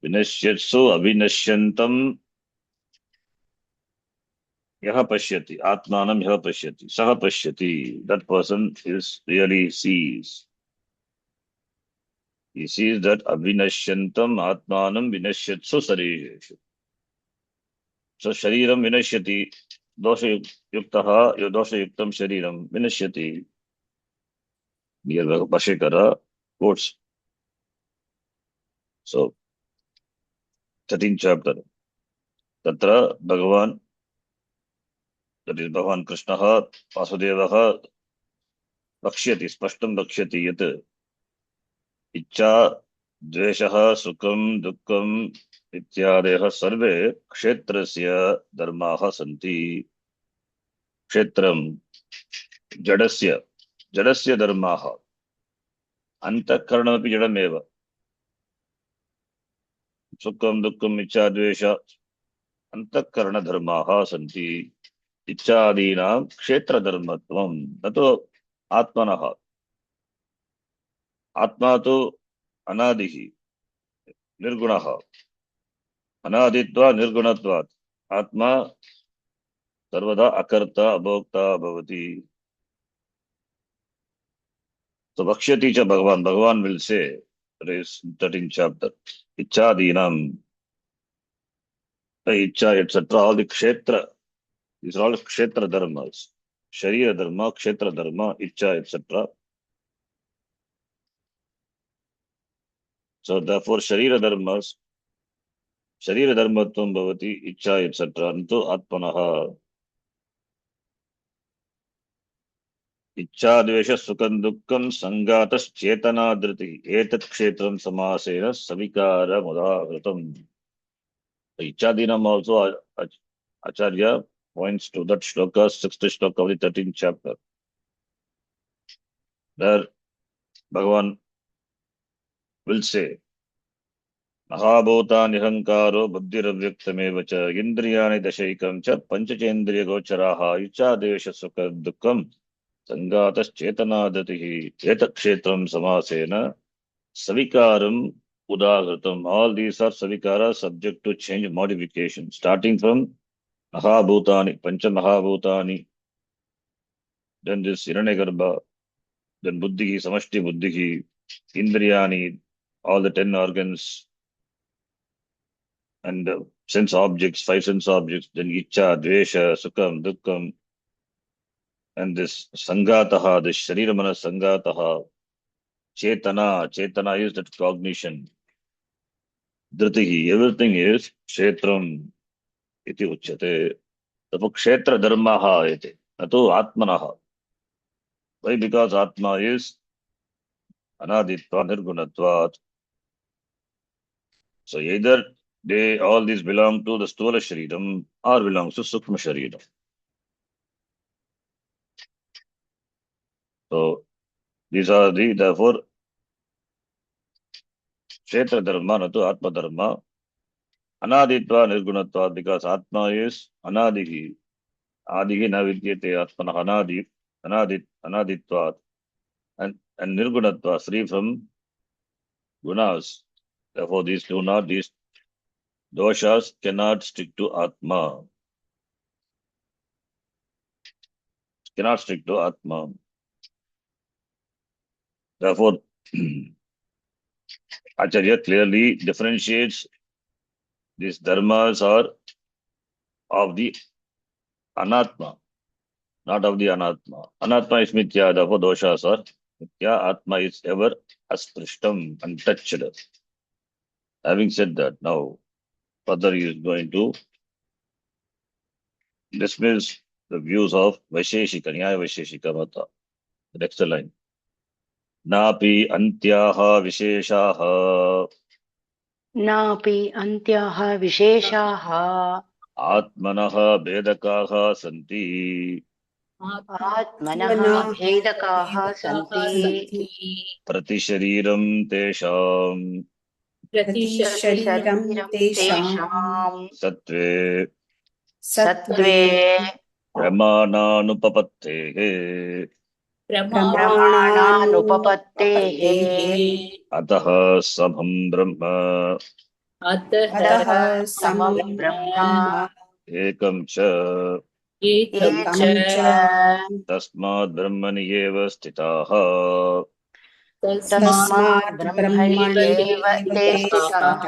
Vinashyatsu Avinashyantam Yaha Pashyati, Atmanam Yaha Pashyati, Saha Pashyati. That person is really sees. He sees that avinashyantam atmanam vinashyatsu sarireshu. So shariram vinashyati, dosha yuktaha, dosha yuktam shariram vinashyati. Near Bhashyakara quotes. So 13th chapter. Tatra Bhagavan, that is Bhagavan Krishnaha, Vasudevaha, Bhakshyati, Spashtam Bhakshyati yat. Icha, Dveshaha, Sukham, Dukkham, Ityadeha sarve kshetrasya dharmaha santi. Kshetram, Jadasya, Jadasya dharmaha. Antakaranamapi jadameva. Sukham, Dukkham, Icha, Dvesha, Antakarana dharmaha santi. Ichadinam kshetra dharmatvam. Nato atmanaha. Atma tu anadihi, nirgunaha. Anaditva nirgunatvat. Atma sarvada akarta abhokta bhavati. So Bhakshyati cha Bhagavan. Bhagavan will say, that is 13th chapter. Ichadinam, Icha, etc. All the kshetra, these are all kshetra dharmas. Sharira dharma, kshetra dharma, Icha, etc. So therefore, Sharira dharmas, Sharira dharmatvam bhavati, Icha, etc. Anto atmanaha. Ichadvesha sukam dukkam sangatas chetana dhriti etat kshetram samasena savikara mudavritam. Ichadinam also Acharya points to that shloka, 6th shloka of the 13th chapter. There Bhagavan will say, Mahabhuta nihankaro buddhiravyaktameva cha indriyani dashaikam cha panchachendriya gocharaha ichadvesha sukam dukkam sangatas chetana dhriti etat kshetram samasena Savikaram Udagritam. All these are Savikara subject to change modification, starting from Mahabhutani, Pancha Mahabhutani, then this Hiranyagarbha, then Buddhi, Samashti Buddhi, Indriyani, all the 10 organs, and sense objects, 5 sense objects, then Icha, Dvesha, Sukham, Dukkham, and this Sangataha, this Shariramana Sangataha, Chetana, Chetana is that cognition. Dhritihi, everything is Kshetram iti uchyate. Therefore, Kshetra dharmaha iti. Nato atmanaha. Why? Because Atma is anaditva nirgunatvat. So either they all these belong to the Stula Shariram or belongs to Sukma Shariram. So these are the, therefore, Kshetra dharma, nato Atma dharma. Anaditva nirgunatvat, because Atma is anadihi. Adihi na vidyate Atmana anaditvat. And nirgunatva, free from gunas. Therefore, these doshas cannot stick to Atma. Cannot stick to Atma. Therefore, Acharya clearly differentiates these dharmas are of the Anatma, not of the Anatma. Anatma is Mithya, therefore doshas are Mithya. Atma is ever asprishtam, untouched. Having said that, now further he is going to dismiss the views of Vaisheshika, Nyaya Vaisheshika Mata. The next line. Napi antyaha visheshaha नापि अन्त्याः विशेषाः आत्मनः भेदकाः सन्ति आत्मनः भेदकाः सन्ति प्रतिशरीरं तेषाम् प्रतिशरीरं प्रतिशरीरं तेषां तेषाम् सत्त्वे सत्त्वे प्रमाणानुपपत्तेः प्रमाणानुपपत्तेः अतः समं ब्रह्म अतः समं ब्रह्म एकं च एकं च एकं च तस्मात् ब्रह्मणि एव स्थिताः तस्मात् ब्रह्मणि एव ते स्थिताः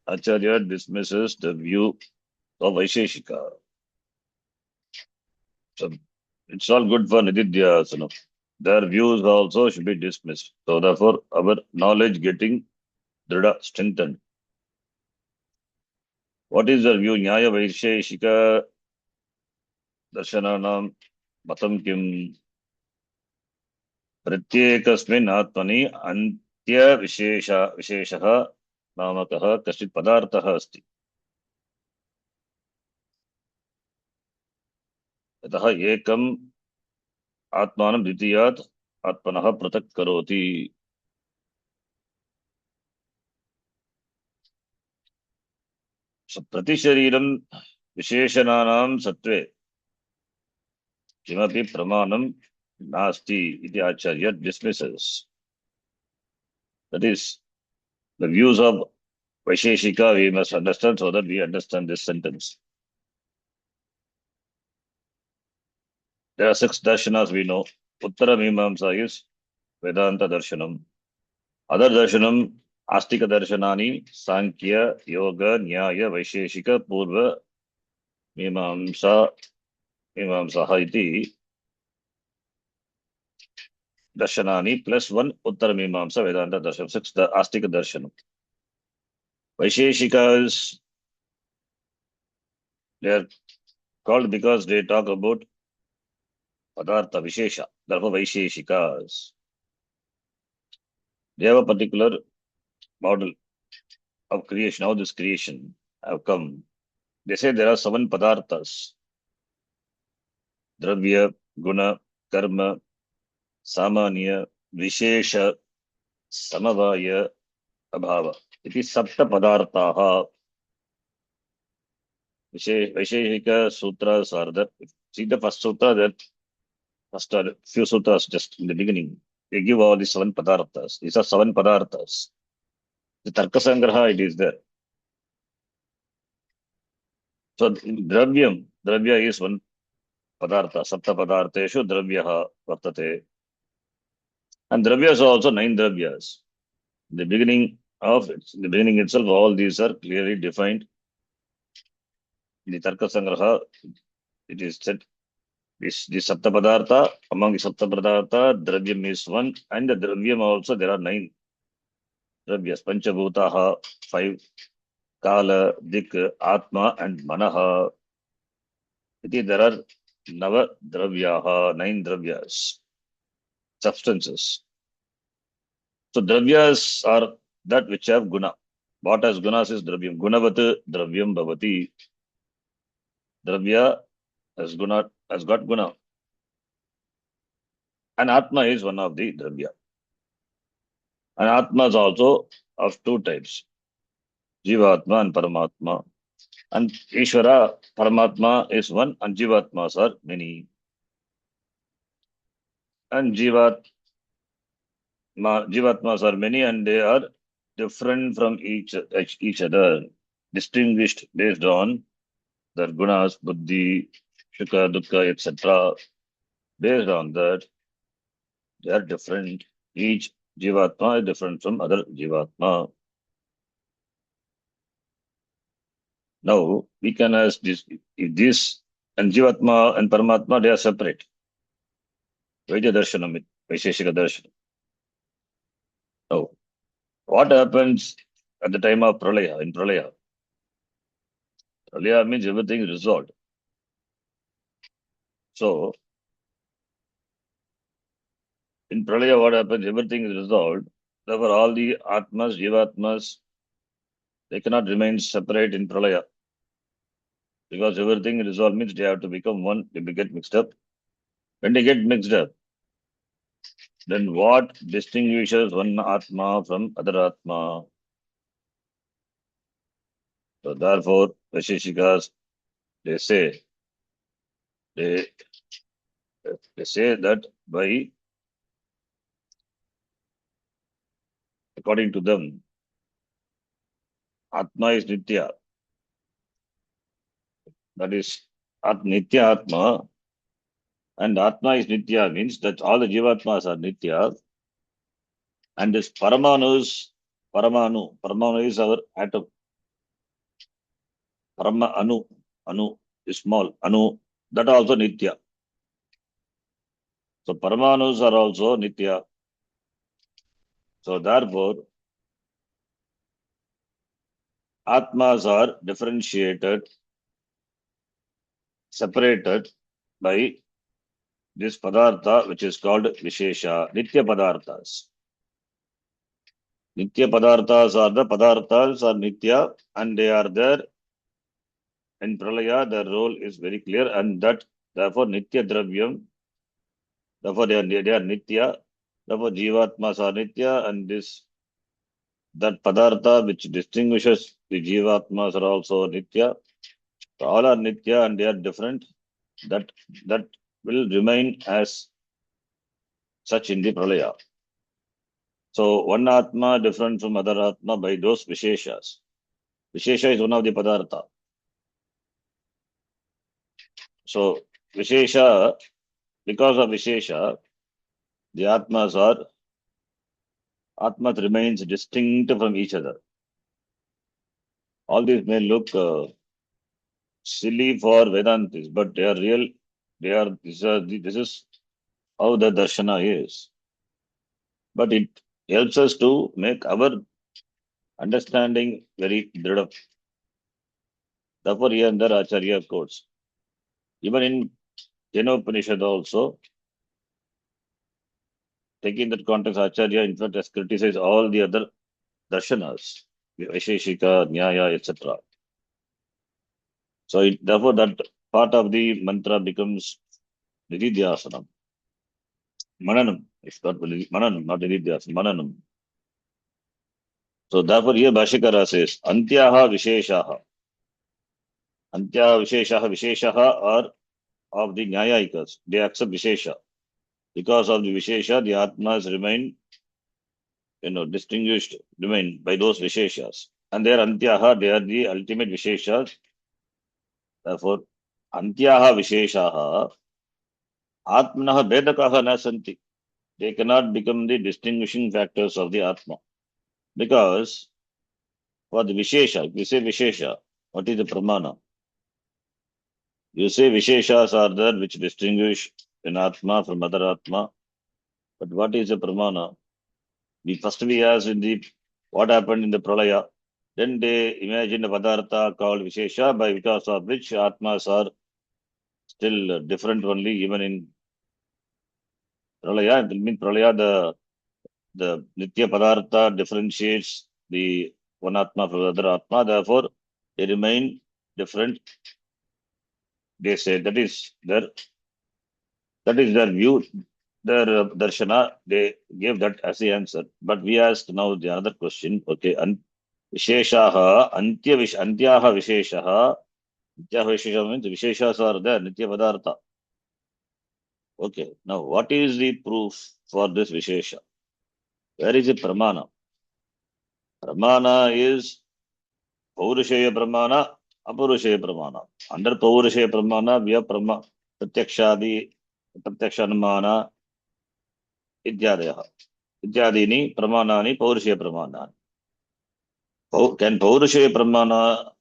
Acharya dismisses the view of Vaisheshika. So it's all good for Nididhyasana. Their views also should be dismissed. So therefore, our knowledge getting drida, strengthened. What is their view? Nyaya Vaisheshika Darshananam Matam Kim Pratyekasmin Atmani Antya Visheshaha Namakaha Kashit Padarthaha Asti. अतः एकम आत्मानं द्वितीयात् आत्मनः पृथक् करोति. प्रतिशरीरं विशेषणानां सत्त्वे किमपि प्रमाणं नास्ति इति आचार्य dismisses. That is the views of Vaisheshika we must understand so that we understand this sentence. There are 6 darshanas we know. Uttara Mimamsa is Vedanta Darshanam. Other Darshanam Astika Darshanani Sankhya, Yoga, Nyaya, Vaisheshika, Purva, Mimamsa, Mimamsaha iti Darshanani plus 1 Uttara Mimamsa Vedanta Darshanam. 6 the Astika Darshanam. Vaisheshikas, they are called because they talk about Padartha Vishesha. Therefore, Vaisheshikas. They have a particular model of creation, how this creation have come. They say there are 7 Padarthas. Dravya, Guna, Karma, Samanya, Vishesha, Samavaya, Abhava. It is Sapta Padarthaha. Vaisheshika Sutras are there. See the first sutra that first few sutras just in the beginning. They give all these 7 Padarthas. These are 7 Padarthas. The Tarka Sangraha, it is there. So Dravya is 1 Padartha. Sapta Padartheshu Dravyaha Vartate. And Dravyas are also 9 Dravyas. In the beginning itself, all these are clearly defined. In the Tarka Sangraha, it is said this Sapta Padartha, among the Sapta Padartha, Dravyam is 1, and the Dravyam also there are 9 Dravyas. Panchabhutaha, 5, Kala, Dik, Atma, and Manaha. There are Nava Dravyaha, 9 Dravyas, substances. So Dravyas are that which have Guna. What has Gunas is Dravyam. Gunavat Dravyam Bhavati. Dravya has got Guna. And Atma is one of the Dravya. And Atma is also of 2 types. Jivatma and Paramatma. And Ishvara, Paramatma is 1 and Jivatmas are many. And Jivatmas are many and they are different from each other, distinguished based on their gunas, buddhi, shuka, dukkha, etc. Based on that, they are different. Each Jivatma is different from other Jivatma. Now, we can ask this, if this and Jivatma and Paramatma, they are separate. Vaidya Darshanam, Vaisheshika Darshanam. Now, what happens at the time of Pralaya, in Pralaya? Pralaya means everything is resolved. So, in Pralaya, what happens? Everything is resolved. Therefore, all the Atmas, Jivatmas, they cannot remain separate in Pralaya. Because everything resolved means they have to become one, they get mixed up. When they get mixed up, then what distinguishes one Atma from other Atma? So therefore, Vaisheshikas, they say, they, they say that by, according to them, Atma is Nitya. That is, Nitya Atma, and Atma is Nitya means that all the Jivatmas are Nitya, and this Paramanu is our atom. Anu is small, Anu, that also Nitya. So Paramanus are also Nitya. So therefore, Atmas are differentiated, separated by this Padartha, which is called Vishesha, Nitya Padarthas. Nitya Padarthas are the Padarthas are Nitya, and they are there in Pralaya. Their role is very clear, and that therefore Nitya Dravyam, therefore they are Nitya, therefore Jivatmas are Nitya, and this that Padartha which distinguishes the Jivatmas are also Nitya. So all are Nitya and they are different. That will remain as such in the Pralaya. So one Atma different from other Atma by those Visheshas. Vishesha is one of the Padartha. So Vishesha, because of Vishesha, the Atmas remains distinct from each other. All these may look silly for Vedantis, but they are real. This is how the Darshana is. But it helps us to make our understanding very dridam. Therefore, here and there Acharya quotes. Even in Janopanishad also, taking that context, Acharya in fact has criticized all the other darshanas, Vaisheshika, Nyaya, etc. So therefore that part of the mantra becomes Nididhyasanam. Mananam. It's not Mananam, not Nididhyasanam, Mananam. So therefore here Bhashyakara says, Antyaha Visheshaha. Antyaha Visheshaha are of the Nyayikas. They accept Vishesha. Because of the Vishesha, the Atmas remain, distinguished, remain by those Visheshas. And they are Antyaha, they are the ultimate Visheshas. Therefore, Antyaha Visheshaha, Atmanaha Vedakaha Nasanti. They cannot become the distinguishing factors of the Atma. Because for the Vishesha, if you say Vishesha, what is the Pramana? You say Visheshas are there which distinguish an Atma from other Atma. But what is the Pramana? We asked in the what happened in the Pralaya. Then they imagined a Padartha called Vishesha, by because of which Atmas are still different only even in Pralaya. It means Pralaya, the Nitya Padartha differentiates the one Atma from the other Atma. Therefore, they remain different. They say that is their view, their darshana. They gave that as the answer. But we asked now the other question. Okay, Visheshaha, Antyaha Visheshaha. Antyaha Visheshaha means Visheshas are there, Nitya Padartha. Okay, now what is the proof for this Vishesha? Where is the Pramana? Pramana is Paurusheya Pramana, Apurusheya Pramana. Under Paurusheya Pramana, we have Pratyakshadi, Pratykshanumana, Ityadayaha. Ityadini, Pramanani, Paurusheya Pramana. Can Paurusheya Pramana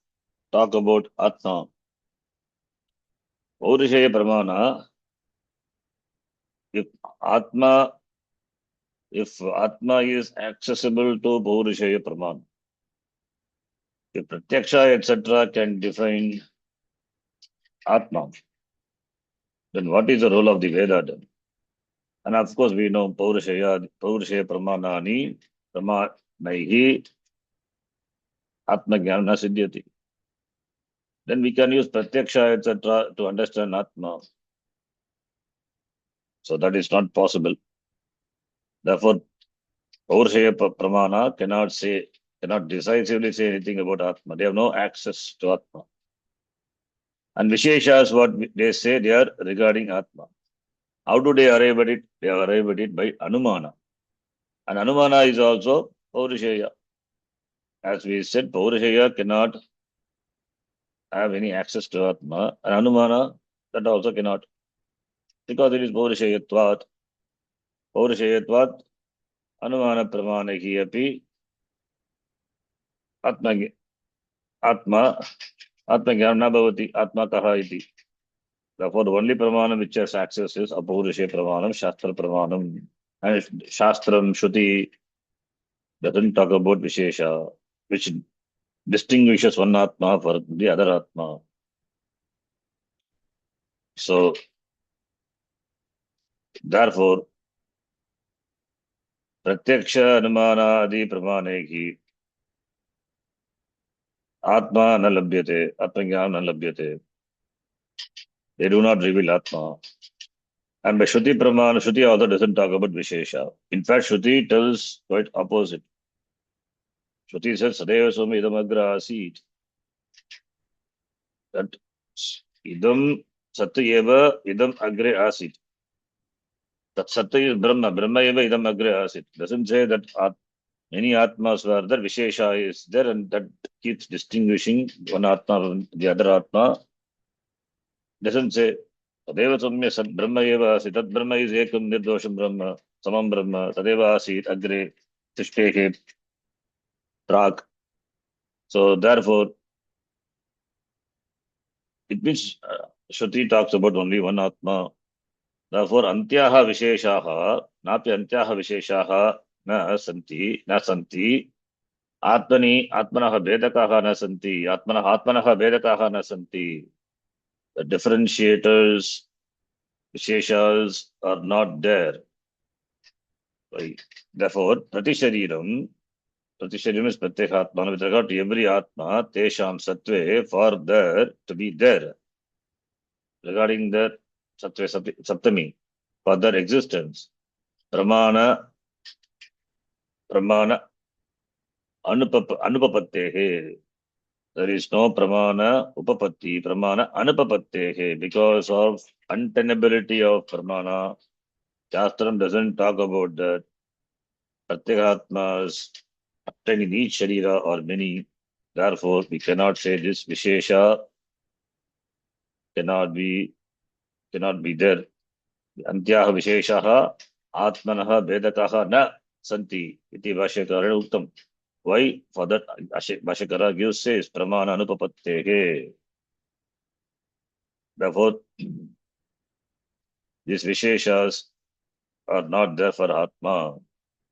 talk about Atma? Paurusheya Pramana, if Atma is accessible to Paurusheya Pramana, if Pratyaksha, etc., can define Atma, then what is the role of the Veda then? And of course, we know Paurusheya Pramanani pramanaihi atma jnana na siddhyati. Then we can use pratyaksha, etc. to understand Atma. So that is not possible. Therefore, Paurshaya Pramana cannot decisively say anything about Atma. They have no access to Atma. And Visheshas, what they say, they are regarding Atma. How do they arrive at it? They arrive at it by Anumana. And Anumana is also Paurishaya. As we said, Paurishaya cannot have any access to Atma. And Anumana, that also cannot. Because it is Paurishayatvat. Paurishayatvat, Anumana Pramanahi api Atma Atma Atma Jnana Bhavati Atma Kaha iti. Therefore, the only Pramanam which has access is Apurusha Pramanam, Shastra Pramanam. And Shastram, Shruti doesn't talk about Vishesha, which distinguishes one Atma for the other Atma. So, therefore, Pratyaksha Anumana Adi Pramaneki Atma na labhyate, Atma Jnana na labhyate. They do not reveal Atma. And by Shruti Pramana, Shruti also doesn't talk about Vishesha. In fact, Shruti tells quite opposite. Shruti says, Sadeva Swami Idam Agra Asit. That Idam Satyeva Idam Agre Asit. That Satya is Brahma. Brahma Eva Idam Agre Asit. Doesn't say that many Atmas were there, Vishesha is there, and that keeps distinguishing one Atma from the other Atma. Doesn't say Tadeva Samya Sat Brahma Eva Asit. That Brahma is Ekam Nirdosham Brahma, Samam Brahma, Tadeva Asit, Agre, Tishpehe, Prak. So therefore, it means Shruti talks about only one Atma. Therefore, Antyaha Visheshaha, Napi Antyaha Visheshaha na santi, Atmani, Atmanaha Vedakaha na santi, Atmanaha Vedakaha na santi. The differentiators, Visheshas are not there. Right. Therefore, Pratishariram is Pratyekatmana with regard to every Atma, Tesham Sattve, for there to be there. Regarding the Sattve Saptami, for their existence. Pramana Anupapattehe. There is no Pramana Upapatti, Pramana Anupapattehe. Because of untenability of Pramana, Shastram doesn't talk about that. Pratyekatmas obtained in each Sharira or many. Therefore, we cannot say this Vishesha cannot be there. Antyaha Visheshaha Atmanaha Vedakaha na santi iti Bhashyakara Uttam. Why? For that Bhashyakara gives says Pramana Anupapattehe. Therefore, these Visheshas are not there for Atma.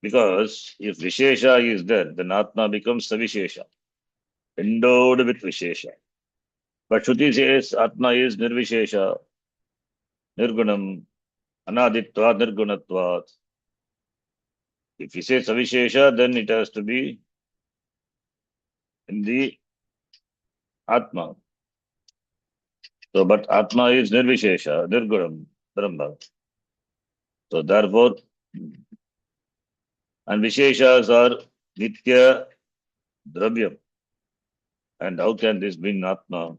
Because if Vishesha is there, then Atma becomes Savishesha, endowed with Vishesha. But Shruti says Atma is Nirvishesha, Nirgunam, Anaditvat, Nirgunatvat. If we say Savishesha, then it has to be in the Atma. So, but Atma is Nirvishesha, Nirgunam, Brahma. So, therefore, and Visheshas are Nitya Dravyam. And how can this be in Atma?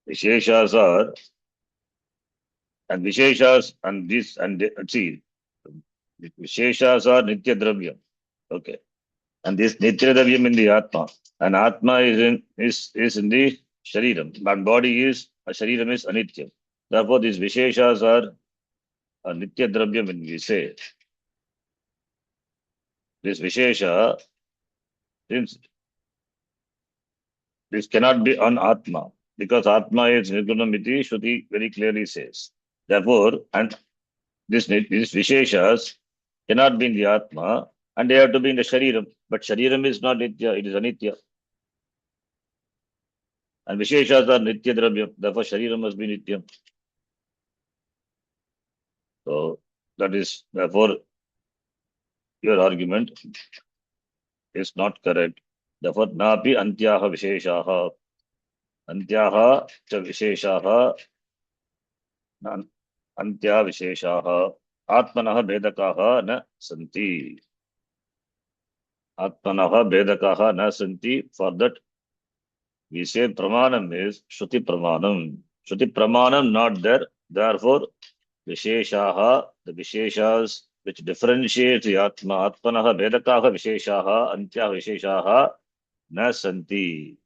Visheshas are, and Visheshas, and this, and see, Visheshas are Nitya Dravyam. Okay. And this Nitya Dravyam in the Atma. And Atma is in the Shariram. But body is, a Shariram is Anitya. Therefore, these Visheshas are a Nitya Dravyam when we say. This Vishesha, since this cannot be on Atma. Because Atma is Nirgunamiti, Shruti very clearly says. Therefore, and these Visheshas cannot be in the Atma, and they have to be in the Shariram. But Shariram is not Nitya, it is Anitya. And Visheshas are Nitya Dravyam, therefore Shariram must be Nityam. So that is, therefore, your argument is not correct. Therefore, napi antyaha visheshaha. Antyaha cha visheshaha. Antya visheshaha. Atmanaha bedakaha na santi. Atmanaha bedakaha na santi. For that, we say pramanam is Shruti pramanam. Shruti pramanam not there. Therefore, visheshaha, the visheshas which differentiate the Atma, Atmanaha bedakaha visheshaha, Antya visheshaha na santi.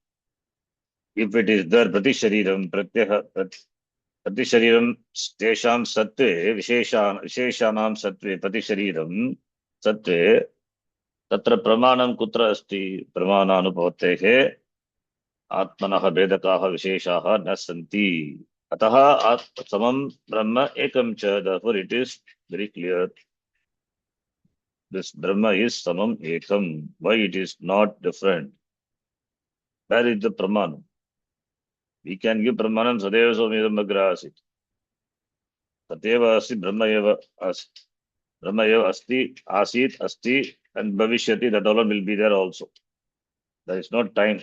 If it is there, prati shariram, prati shariram, tesham sattve, visheshanam sattve, prati shariram, sattve, tatra pramanam kutra asti, pramananupavattehe, atmanah bedakaha visheshaha na santi. Ataha samam brahma ekam cha, therefore it is very clear. This Brahma is samam ekam. Why it is not different? Where is the pramanam? We can give pramanam sadeva somidam agra asit. Satyeva asti Brahma eva asti. Brahma eva asti, asit, asti, and bhavishyati, that all will be there also. There is not time.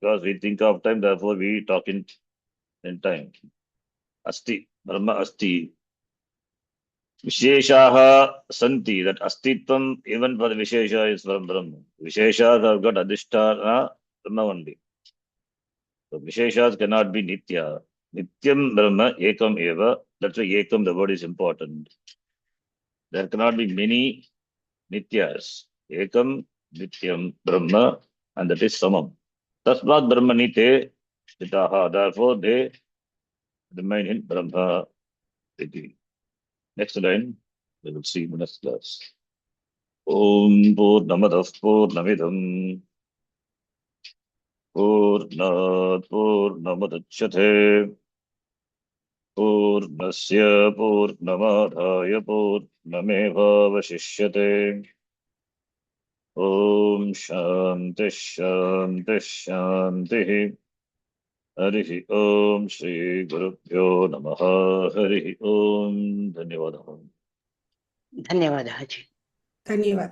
Because we think of time, therefore we talk in time. Asti, Brahma asti. Visheshaha santi, that astitvam, even for the Vishesha is from Brahma. Visheshas have got adhisthana Brahma only. So Visheshas cannot be Nitya. Nityam Brahma ekam eva. That's why ekam, the word is important. There cannot be many Nityas. Ekam, Nityam, Brahma, and that is Samam. Tasmat Brahmanite Stitaha. Therefore, they remain in Brahma. Next line, we will see in the next class. Om Purnamadav Purnamidam Purnat Purnamadachyate Purnasya Purnamadhaya Purnamevavashishyate. Om Shanti Shanti Shanti. Harihi Om Shri Gurubhyo Namaha. Harihi Om. Dhanyavadah. धन्यवादः जी। धन्यवाद।